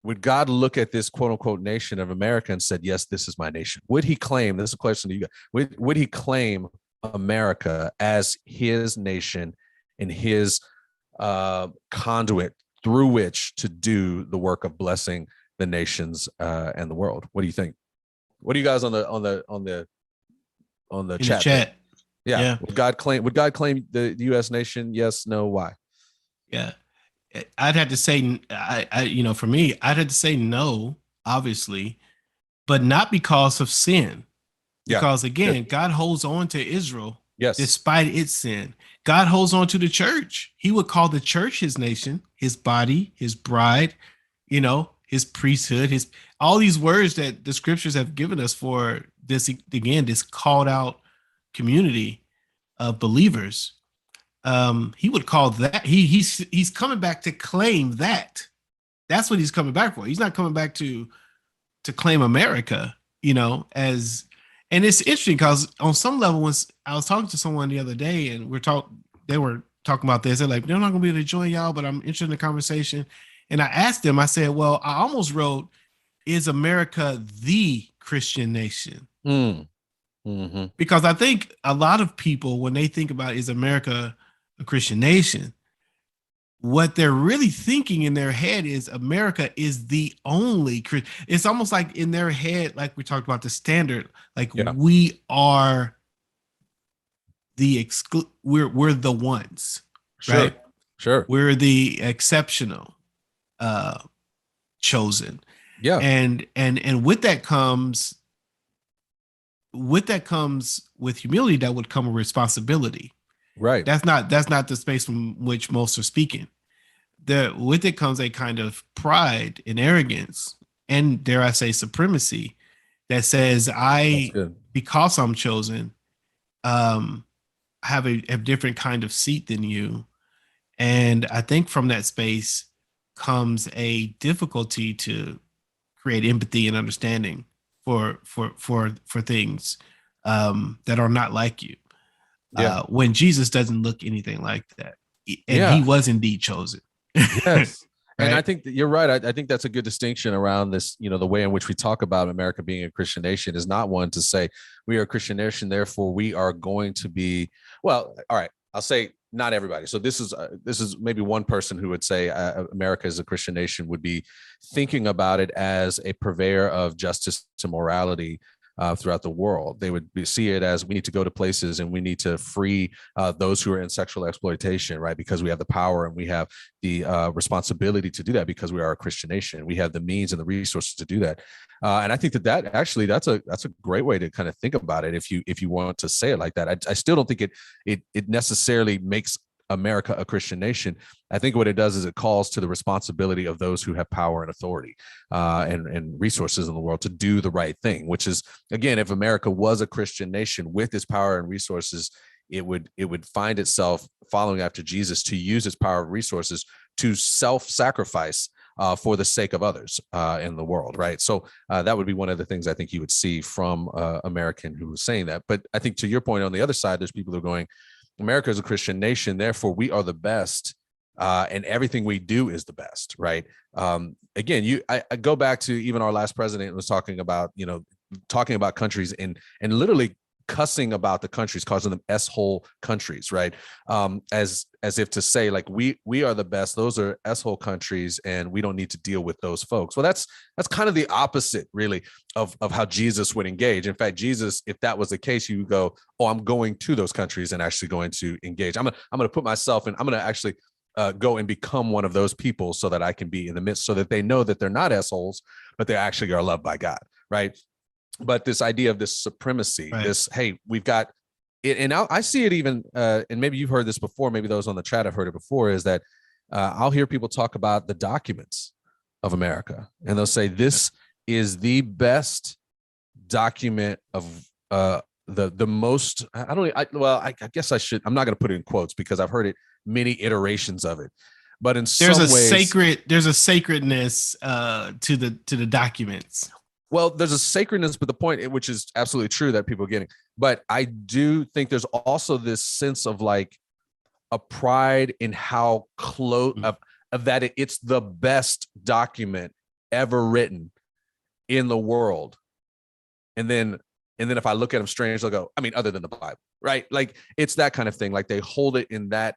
would God look at this quote unquote nation of America and said, yes, this is my nation? Would he claim, this is a question to you guys, would he claim America as his nation and his conduit through which to do the work of blessing the nations and the world? What do you think? What do you guys on the chat? Yeah. Would God claim the U.S. nation? Yes, no, why? Yeah. I'd have to say, for me, I'd have to say no, obviously, but not because of sin. Because again, God holds on to Israel despite its sin. God holds on to the church. He would call the church his nation, his body, his bride, his priesthood, all these words that the scriptures have given us for this, again, this called out community of believers. He would call that he's coming back to claim that. That's what he's coming back for. He's not coming back to claim America, and it's interesting because on some level, when I was talking to someone the other day and they were talking about this. They're like, they're not gonna be able to join y'all, but I'm interested in the conversation. And I asked them, I said, well, I almost wrote, is America the Christian nation? Mm-hmm. Because I think a lot of people, when they think about is America a Christian nation, what they're really thinking in their head is America is the only Christian. It's almost like in their head, like we talked about the standard, like we are the we're the ones, right? Sure. We're the exceptional, chosen. Yeah. And with that comes with humility, that would come a responsibility. Right. That's not the space from which most are speaking. With it comes a kind of pride and arrogance, and dare I say supremacy, that says because I'm chosen, have a different kind of seat than you. And I think from that space comes a difficulty to create empathy and understanding for things that are not like you. When Jesus doesn't look anything like that, and he was indeed chosen. Yes. Right? And I think that you're right. I think that's a good distinction around this. The way in which we talk about America being a Christian nation is not one to say we are a Christian nation, therefore we are going to be, well, all right, I'll say not everybody. So this is maybe one person who would say America is a Christian nation would be thinking about it as a purveyor of justice and morality throughout the world. They would see it as we need to go to places and we need to free those who are in sexual exploitation, right? Because we have the power and we have the responsibility to do that because we are a Christian nation. We have the means and the resources to do that. And I think that actually that's a great way to kind of think about it. If you want to say it like that, I still don't think it necessarily makes America a Christian nation. I think what it does is it calls to the responsibility of those who have power and authority and resources in the world to do the right thing, which is, again, if America was a Christian nation with its power and resources, it would find itself following after Jesus to use its power and resources to self-sacrifice for the sake of others in the world, right? So that would be one of the things I think you would see from American who was saying that. But I think to your point, on the other side, there's people who are going, America is a Christian nation, therefore we are the best, and everything we do is the best, right? Again, I go back to even our last president was talking about countries and literally cussing about the countries, calling them S-hole countries, right? As if to say, like, we are the best, those are S-hole countries, and we don't need to deal with those folks. Well, that's kind of the opposite, really, of how Jesus would engage. In fact, Jesus, if that was the case, you would go, oh, I'm going to those countries and actually going to engage. I'm gonna put myself in, I'm gonna actually go and become one of those people so that I can be in the midst, so that they know that they're not assholes, but they actually are loved by God, right? But this idea of this supremacy, right. This, hey, we've got it. And I see it even, and maybe you've heard this before, maybe those on the chat have heard it before, is that I'll hear people talk about the documents of America. And they'll say, this is the best document of the most, I guess I'm not going to put it in quotes because I've heard it many iterations of it. But in some ways, there's a sacredness to the documents. Well, there's a sacredness, but the point, which is absolutely true, that people are getting. But I do think there's also this sense of like a pride in how close of that it's the best document ever written in the world. And then if I look at them strange, they'll go, I mean, other than the Bible, right? Like it's that kind of thing. Like they hold it in that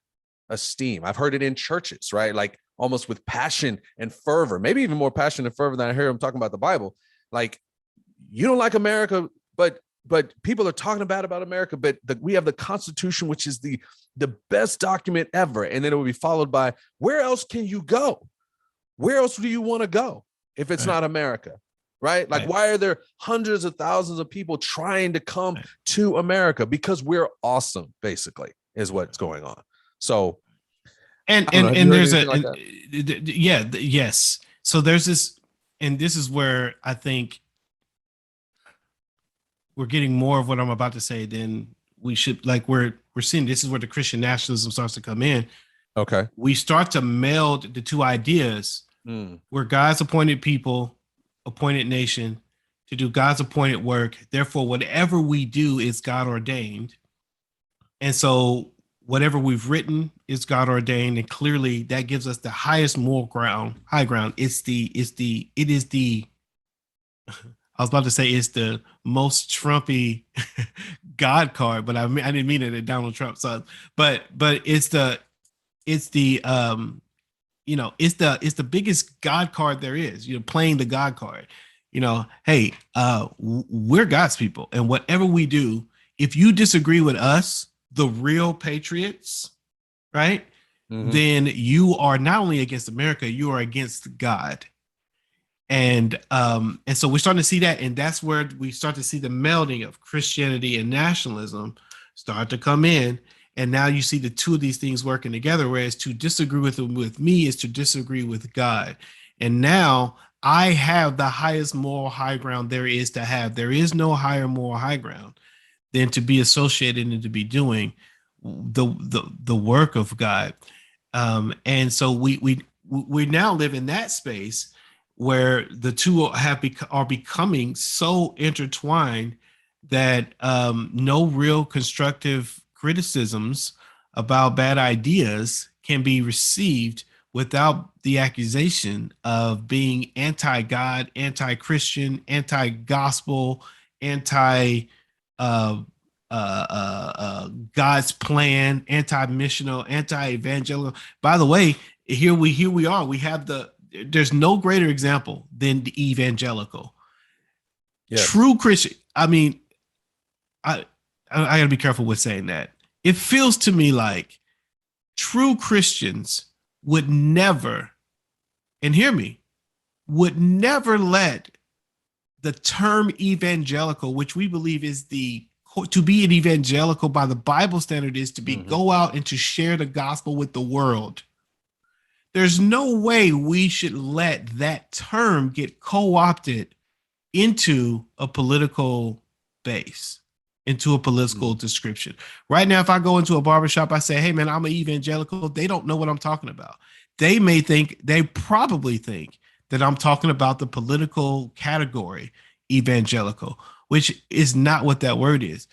esteem. I've heard it in churches, right? Like almost with passion and fervor, maybe even more passion and fervor than I hear them talking about the Bible. Like, you don't like America, but people are talking about America, but we have the Constitution, which is the best document ever. And then it will be followed by, where else can you go? Where else do you want to go if it's not America? Right? Like, why are there hundreds of thousands of people trying to come to America? Because we're awesome, basically, is what's going on. So, and there's yes. So there's this. And this is where I think we're getting more of what I'm about to say than we should. Like we're seeing this is where the Christian nationalism starts to come in. Okay. We start to meld the two ideas where God's appointed people, appointed nation to do God's appointed work. Therefore, whatever we do is God ordained. And so whatever we've written is God ordained. And clearly that gives us the highest moral ground, high ground. It is the, I was about to say it's the most Trumpy God card, but I didn't mean it at Donald Trump. So, but it's the biggest God card there is, playing the God card, hey, we're God's people. And whatever we do, if you disagree with us, the real patriots, right? Mm-hmm. Then you are not only against America, you are against God. And so we're starting to see that. And that's where we start to see the melding of Christianity and nationalism start to come in. And now you see the two of these things working together, whereas to disagree with me is to disagree with God. And now I have the highest moral high ground there is to have. There is no higher moral high ground than to be associated and to be doing the work of God. And so we now live in that space where the two are becoming so intertwined that no real constructive criticisms about bad ideas can be received without the accusation of being anti-God, anti-Christian, anti-gospel, God's plan, anti-missional, anti-evangelical. By the way, here we are. We have there's no greater example than the evangelical. Yes. True Christian. I mean, I gotta be careful with saying that. It feels to me like true Christians would never, and hear me, would never let the term evangelical, which we believe is to be an evangelical by the Bible standard is to be go out and to share the gospel with the world. There's no way we should let that term get co-opted into a political base, into a political description. Right now, if I go into a barbershop, I say, hey man, I'm an evangelical. They don't know what I'm talking about. They probably think that I'm talking about the political category evangelical, which is not what that word is.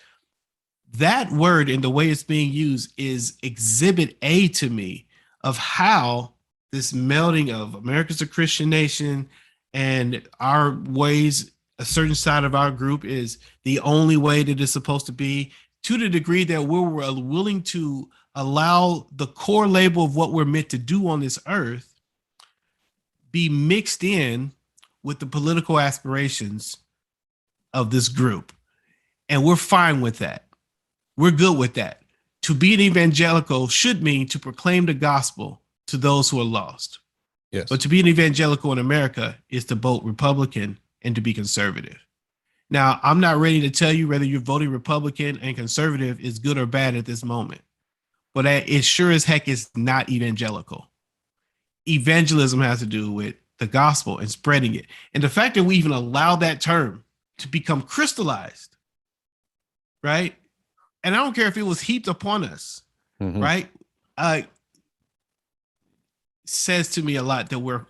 That word and the way it's being used is exhibit A to me of how this melding of America's a Christian nation and our ways, a certain side of our group is the only way that it's supposed to be, to the degree that we're willing to allow the core label of what we're meant to do on this earth be mixed in with the political aspirations of this group. And we're fine with that. We're good with that. To be an evangelical should mean to proclaim the gospel to those who are lost. Yes. But to be an evangelical in America is to vote Republican and to be conservative. Now, I'm not ready to tell you whether you're voting Republican and conservative is good or bad at this moment, but it sure as heck is not evangelical. Evangelism has to do with the gospel and spreading it. And the fact that we even allow that term to become crystallized, right? And I don't care if it was heaped upon us, right? says to me a lot that we're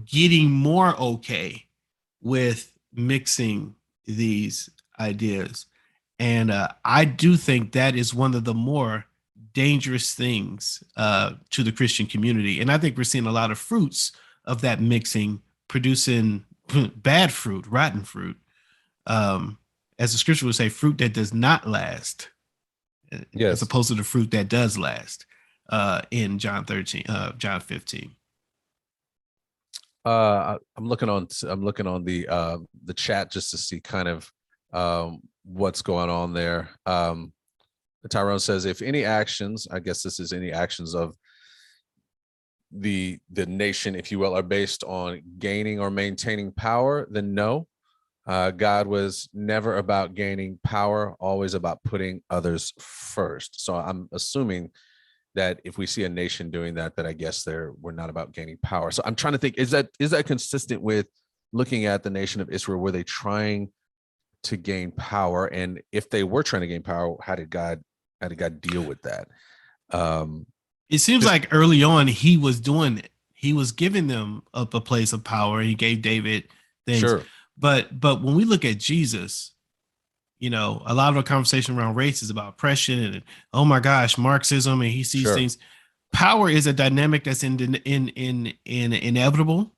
getting more okay with mixing these ideas. And I do think that is one of the more dangerous things to the Christian community. And I think we're seeing a lot of fruits of that mixing producing bad fruit, rotten fruit. As the scripture would say, fruit that does not last, as opposed to the fruit that does last in John 15. I'm looking on the chat just to see kind of what's going on there. Tyrone says, if any actions, I guess this is any actions of the nation, if you will, are based on gaining or maintaining power, then no. God was never about gaining power, always about putting others first. So I'm assuming that if we see a nation doing that, I guess we're not about gaining power. So I'm trying to think, is that consistent with looking at the nation of Israel? Were they trying to gain power? And if they were trying to gain power, how did God deal with that? It seems like early on he was doing it. He was giving them a place of power. He gave David things. Sure. But when we look at Jesus, a lot of the conversation around race is about oppression and, oh my gosh, Marxism, and he sees things. Power is a dynamic that's inevitable.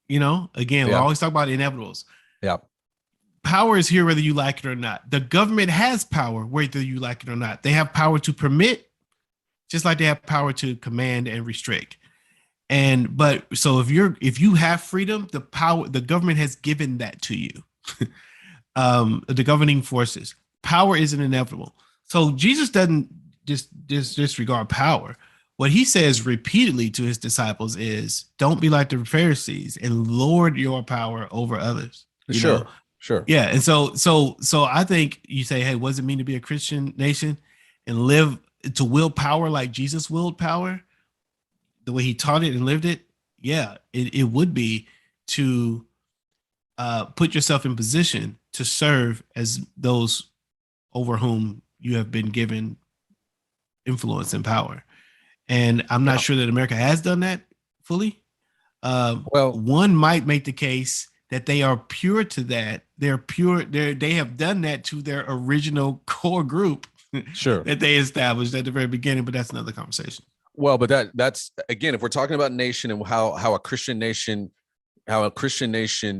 Again, we always talk about inevitables. Yeah. Power is here whether you like it or not. The government has power whether you like it or not. They have power to permit, just like they have power to command and restrict. But if you have freedom, the government has given that to you. The governing forces. Power isn't inevitable. So Jesus doesn't just disregard power. What he says repeatedly to his disciples is, don't be like the Pharisees and lord your power over others. Sure. Yeah. And so I think you say, hey, what does it mean to be a Christian nation and live to wield power like Jesus willed power, the way he taught it and lived it? Yeah, it would be to put yourself in position to serve as those over whom you have been given influence and power. And I'm not sure that America has done that fully. One might make the case that they are pure to that. They're pure. They have done that to their original core group that they established at the very beginning, but that's another conversation. Well, but that's again, if we're talking about nation and how a Christian nation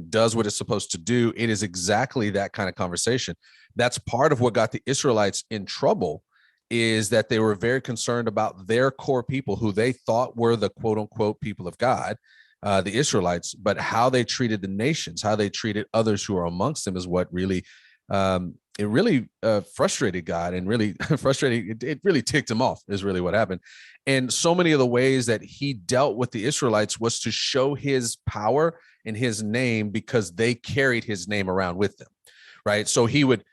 does what it's supposed to do, it is exactly that kind of conversation. That's part of what got the Israelites in trouble, is that they were very concerned about their core people who they thought were the quote unquote people of God, the Israelites, but how they treated the nations, how they treated others who are amongst them is what really frustrated God and really frustrated. It really ticked him off is really what happened. And so many of the ways that he dealt with the Israelites was to show his power and his name because they carried his name around with them. Right. So he would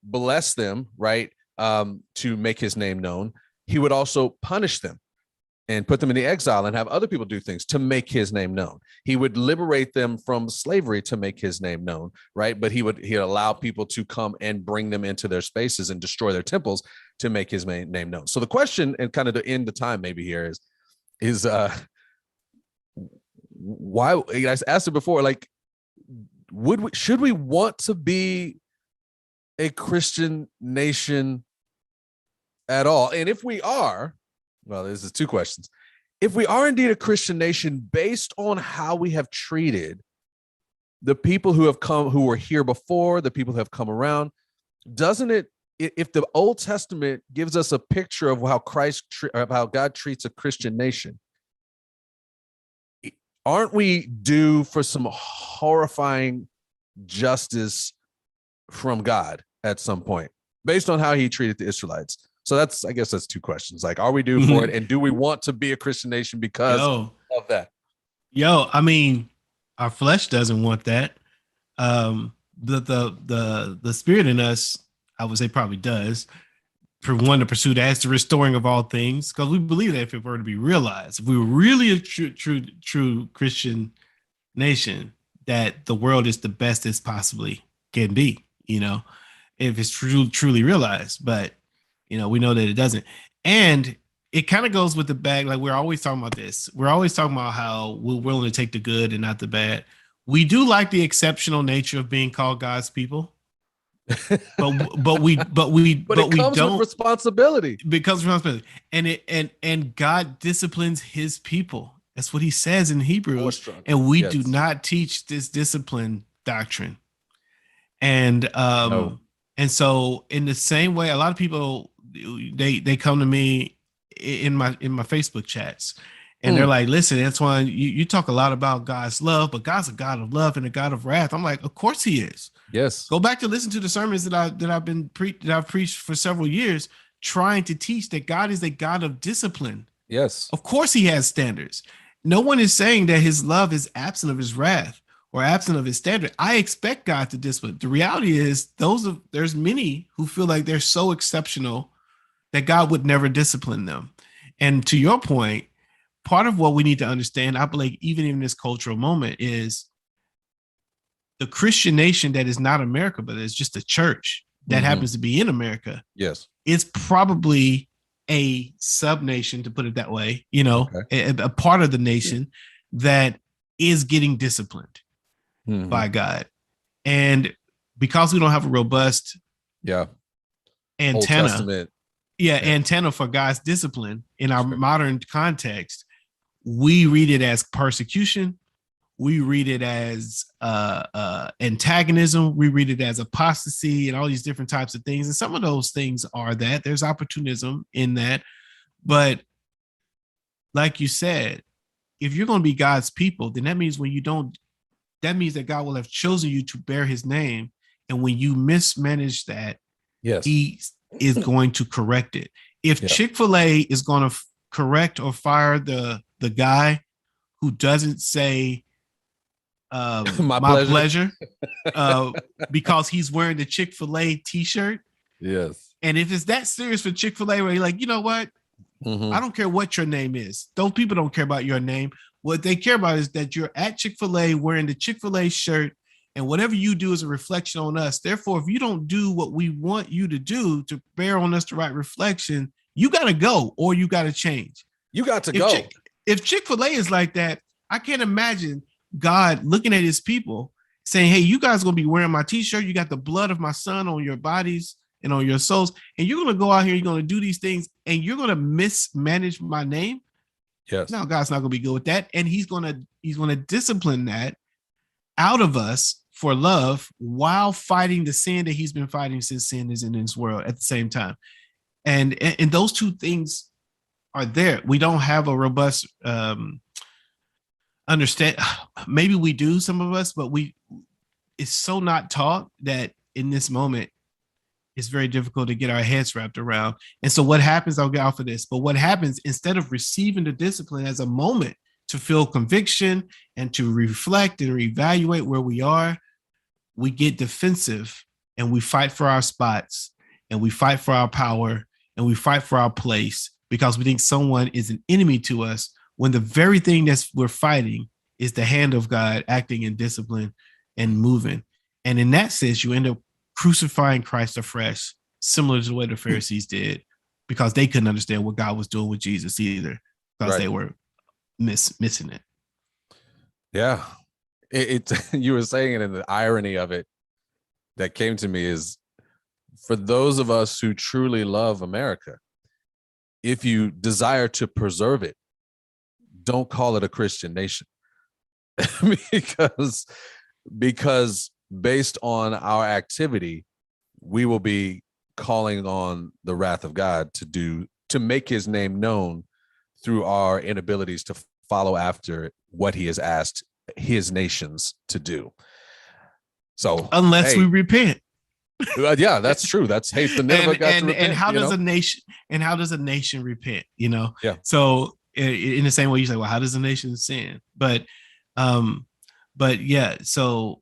bless them, right, to make his name known. He would also punish them and put them in the exile and have other people do things to make his name known. He would liberate them from slavery to make his name known, right? But he'd allow people to come and bring them into their spaces and destroy their temples to make his name known. So the question, and kind of to end the time maybe here, is why? I asked it before, like, should we want to be a Christian nation at all? And if we are, well, this is two questions. If we are indeed a Christian nation, based on how we have treated the people who were here before, the people who have come around, doesn't it, if the Old Testament gives us a picture of how God treats a Christian nation, aren't we due for some horrifying justice from God at some point, based on how he treated the Israelites? So I guess that's two questions. Like, are we due for it? And do we want to be a Christian nation because of that? I mean, our flesh doesn't want that. The spirit in us, I would say, probably does. For one, to pursue that as the restoring of all things, because we believe that if it were to be realized, if we were really a true Christian nation, that the world is the best it possibly can be, if it's truly realized. But we know that it doesn't. And it kind of goes with the bag. Like we're always talking about this. We're always talking about how we're willing to take the good and not the bad. We do like the exceptional nature of being called God's people. but we comes don't, with responsibility. Because responsibility. And God disciplines his people. That's what he says in Hebrews. And we do not teach this discipline doctrine. And and so in the same way, a lot of people they come to me in my Facebook chats, and they're like, listen, Antoine, you talk a lot about God's love, but God's a God of love and a God of wrath. I'm like, of course he is. Yes. Go back to listen to the sermons that I've preached for several years, trying to teach that God is a God of discipline. Yes. Of course he has standards. No one is saying that his love is absent of his wrath or absent of his standard. I expect God to discipline. The reality is there's many who feel like they're so exceptional that God would never discipline them. And to your point, part of what we need to understand, I believe, even in this cultural moment, is the Christian nation that is not America, but it's just a church that happens to be in America. Yes. It's probably a sub-nation, to put it that way, a part of the nation that is getting disciplined by God. And because we don't have a robust antenna, antenna for God's discipline in our modern context, we read it as persecution. We read it as antagonism. We read it as apostasy and all these different types of things. And some of those things are that. There's opportunism in that. But like you said, if you're going to be God's people, then that means that means that God will have chosen you to bear his name. And when you mismanage that, he is going to correct it. If Chick-fil-A is going to correct or fire the guy who doesn't say my pleasure because he's wearing the Chick-fil-A t-shirt. Yes. And if it's that serious for Chick-fil-A, where you're like, you know what? I don't care what your name is. Those people don't care about your name. What they care about is that you're at Chick-fil-A wearing the Chick-fil-A shirt, and whatever you do is a reflection on us. Therefore, if you don't do what we want you to do to bear on us the right reflection, you got to go or you got to change. You got to go. If Chick-fil-A is like that, I can't imagine God looking at his people saying, hey, you guys are going to be wearing my t-shirt. You got the blood of my son on your bodies and on your souls. And you're going to go out here, you're going to do these things, and you're going to mismanage my name. Yes. Now God's not going to be good with that. And he's going to discipline that out of us for love while fighting the sin that he's been fighting since sin is in this world at the same time. And those two things are there. We don't have a robust understand. Maybe we do, some of us, but it's so not taught that in this moment it's very difficult to get our heads wrapped around. And so what happens, I'll get off of this, but what happens, instead of receiving the discipline as a moment to feel conviction and to reflect and reevaluate where we are, we get defensive and we fight for our spots and we fight for our power and we fight for our place because we think someone is an enemy to us, when the very thing that we're fighting is the hand of God acting in discipline and moving. And in that sense, you end up crucifying Christ afresh, similar to the way the Pharisees did, because they couldn't understand what God was doing with Jesus either, because they were missing it. Yeah. You were saying it, and the irony of it that came to me is, for those of us who truly love America, if you desire to preserve it, don't call it a Christian nation. because based on our activity, we will be calling on the wrath of God to make his name known through our inabilities to follow after what he has asked his nations to do. So unless we repent. Yeah, that's true. That's the Nineveh got to repent. And how does a nation repent? Yeah. So in the same way you say, well, how does a nation sin? But yeah, so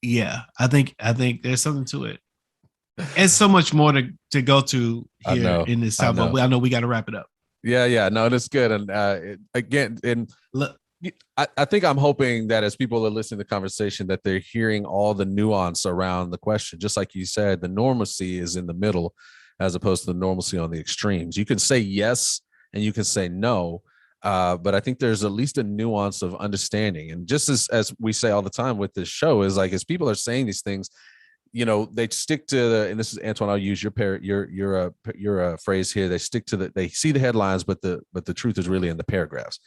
yeah, I think there's something to it. There's so much more to go to here in this time, but I know we got to wrap it up. Yeah, no, that's good. And again, and look, I think I'm hoping that as people are listening to the conversation, that they're hearing all the nuance around the question. Just like you said, the normalcy is in the middle. as opposed to the normalcy on the extremes. You can say yes and you can say no, but I think there's at least a nuance of understanding. And just as we say all the time with this show is like, as people are saying these things, they stick to and this is Antoine, I'll use your phrase here. They stick to they see the headlines, but the truth is really in the paragraphs.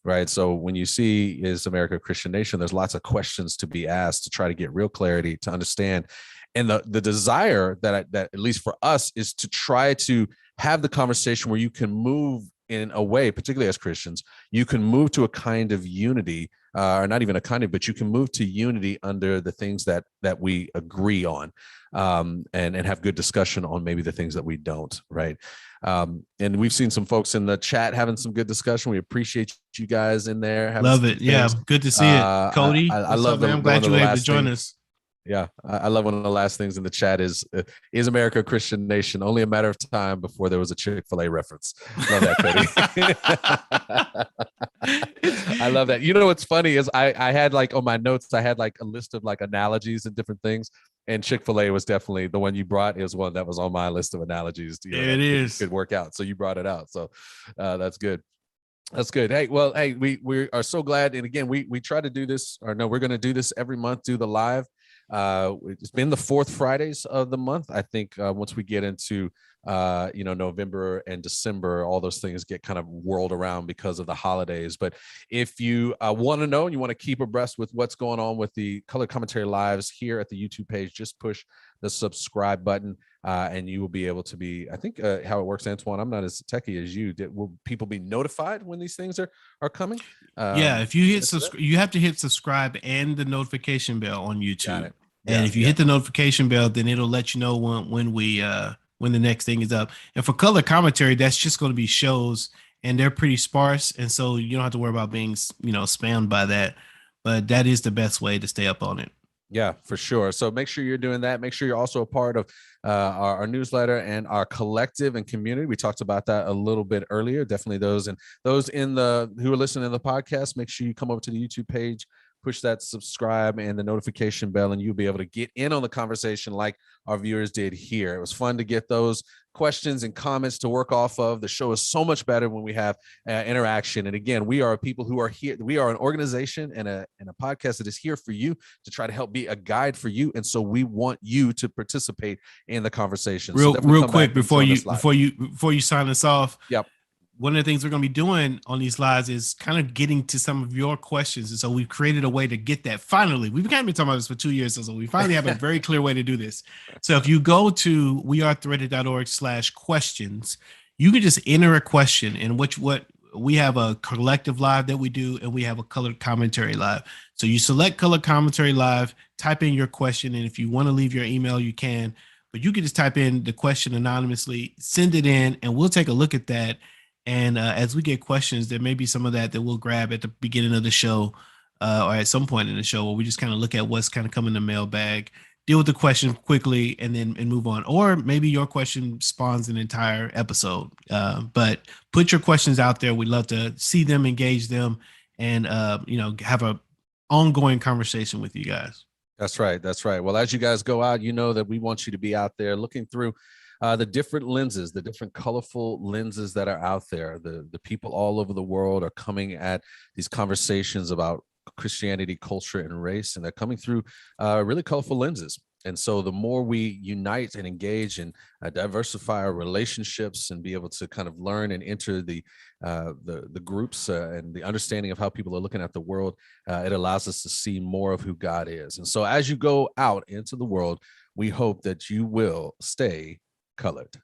Right. So when you see Is America a Christian Nation, there's lots of questions to be asked to try to get real clarity, to understand. And the desire that at least for us is to try to have the conversation where you can move in a way, particularly as Christians, you can move to a kind of unity, or not even a kind of, but you can move to unity under the things that we agree on, and have good discussion on maybe the things that we don't. Right. And we've seen some folks in the chat having some good discussion. We appreciate you guys in there. Love it. Yeah. Good to see it. Cody. I love man. I'm glad you were able to join us. Yeah, I love one of the last things in the chat is America a Christian Nation? Only a matter of time before there was a Chick-fil-A reference. Love that, Cody. I love that. What's funny is I had like on my notes, I had like a list of like analogies and different things. And Chick-fil-A was definitely the one you brought. Is one that was on my list of analogies. It is. Could work out. So you brought it out. So that's good. That's good. Hey, we are so glad. And again, we try to do this, or no, we're going to do this every month, do the live. It's been the fourth Fridays of the month. I think once we get into November and December, all those things get kind of whirled around because of the holidays. But if you want to know and you want to keep abreast with what's going on with the Color Commentary Lives here at the YouTube page, just push the subscribe button, and you will be able to be, I think how it works, Antoine, I'm not as techie as you. Will people be notified when these things are coming? Yeah, if you hit subscribe, you have to hit subscribe and the notification bell on YouTube. And if you hit the notification bell, then it'll let you know when the next thing is up. And for Color Commentary, that's just going to be shows, and they're pretty sparse, and so you don't have to worry about being spammed by that. But that is the best way to stay up on it. Yeah, for sure. So make sure you're doing that. Make sure you're also a part of our newsletter and our collective and community. We talked about that a little bit earlier. Definitely those in who are listening to the podcast, make sure you come over to the YouTube page, push that subscribe and the notification bell, and you'll be able to get in on the conversation like our viewers did here. It was fun to get those questions and comments to work off of. The show is so much better when we have interaction. And again, we are people who are here. We are an organization and a podcast that is here for you to try to help be a guide for you. And so we want you to participate in the conversation. Real quick before you sign us off. Yep. One of the things we're going to be doing on these lives is kind of getting to some of your questions. And so we've created a way to get that. Finally, we've kind of been talking about this for 2 years. So we finally have a very clear way to do this. So if you go to wearethreaded.org/questions, you can just enter a question in what we have a collective live that we do, and we have a colored commentary live. So you select colored commentary live, type in your question. And if you want to leave your email, you can, but you can just type in the question anonymously, send it in, and we'll take a look at that. And as we get questions, there may be some of that we'll grab at the beginning of the show, or at some point in the show, where we just kind of look at what's kind of coming in the mailbag, deal with the question quickly, and move on. Or maybe your question spawns an entire episode. But put your questions out there. We'd love to see them, engage them, and have an ongoing conversation with you guys. That's right. That's right. Well, as you guys go out, you know that we want you to be out there looking through the different lenses, the different colorful lenses that are out there. The people all over the world are coming at these conversations about Christianity, culture, and race, and they're coming through really colorful lenses. And so the more we unite and engage and diversify our relationships and be able to kind of learn and enter the groups and the understanding of how people are looking at the world, it allows us to see more of who God is. And so as you go out into the world, we hope that you will stay colored.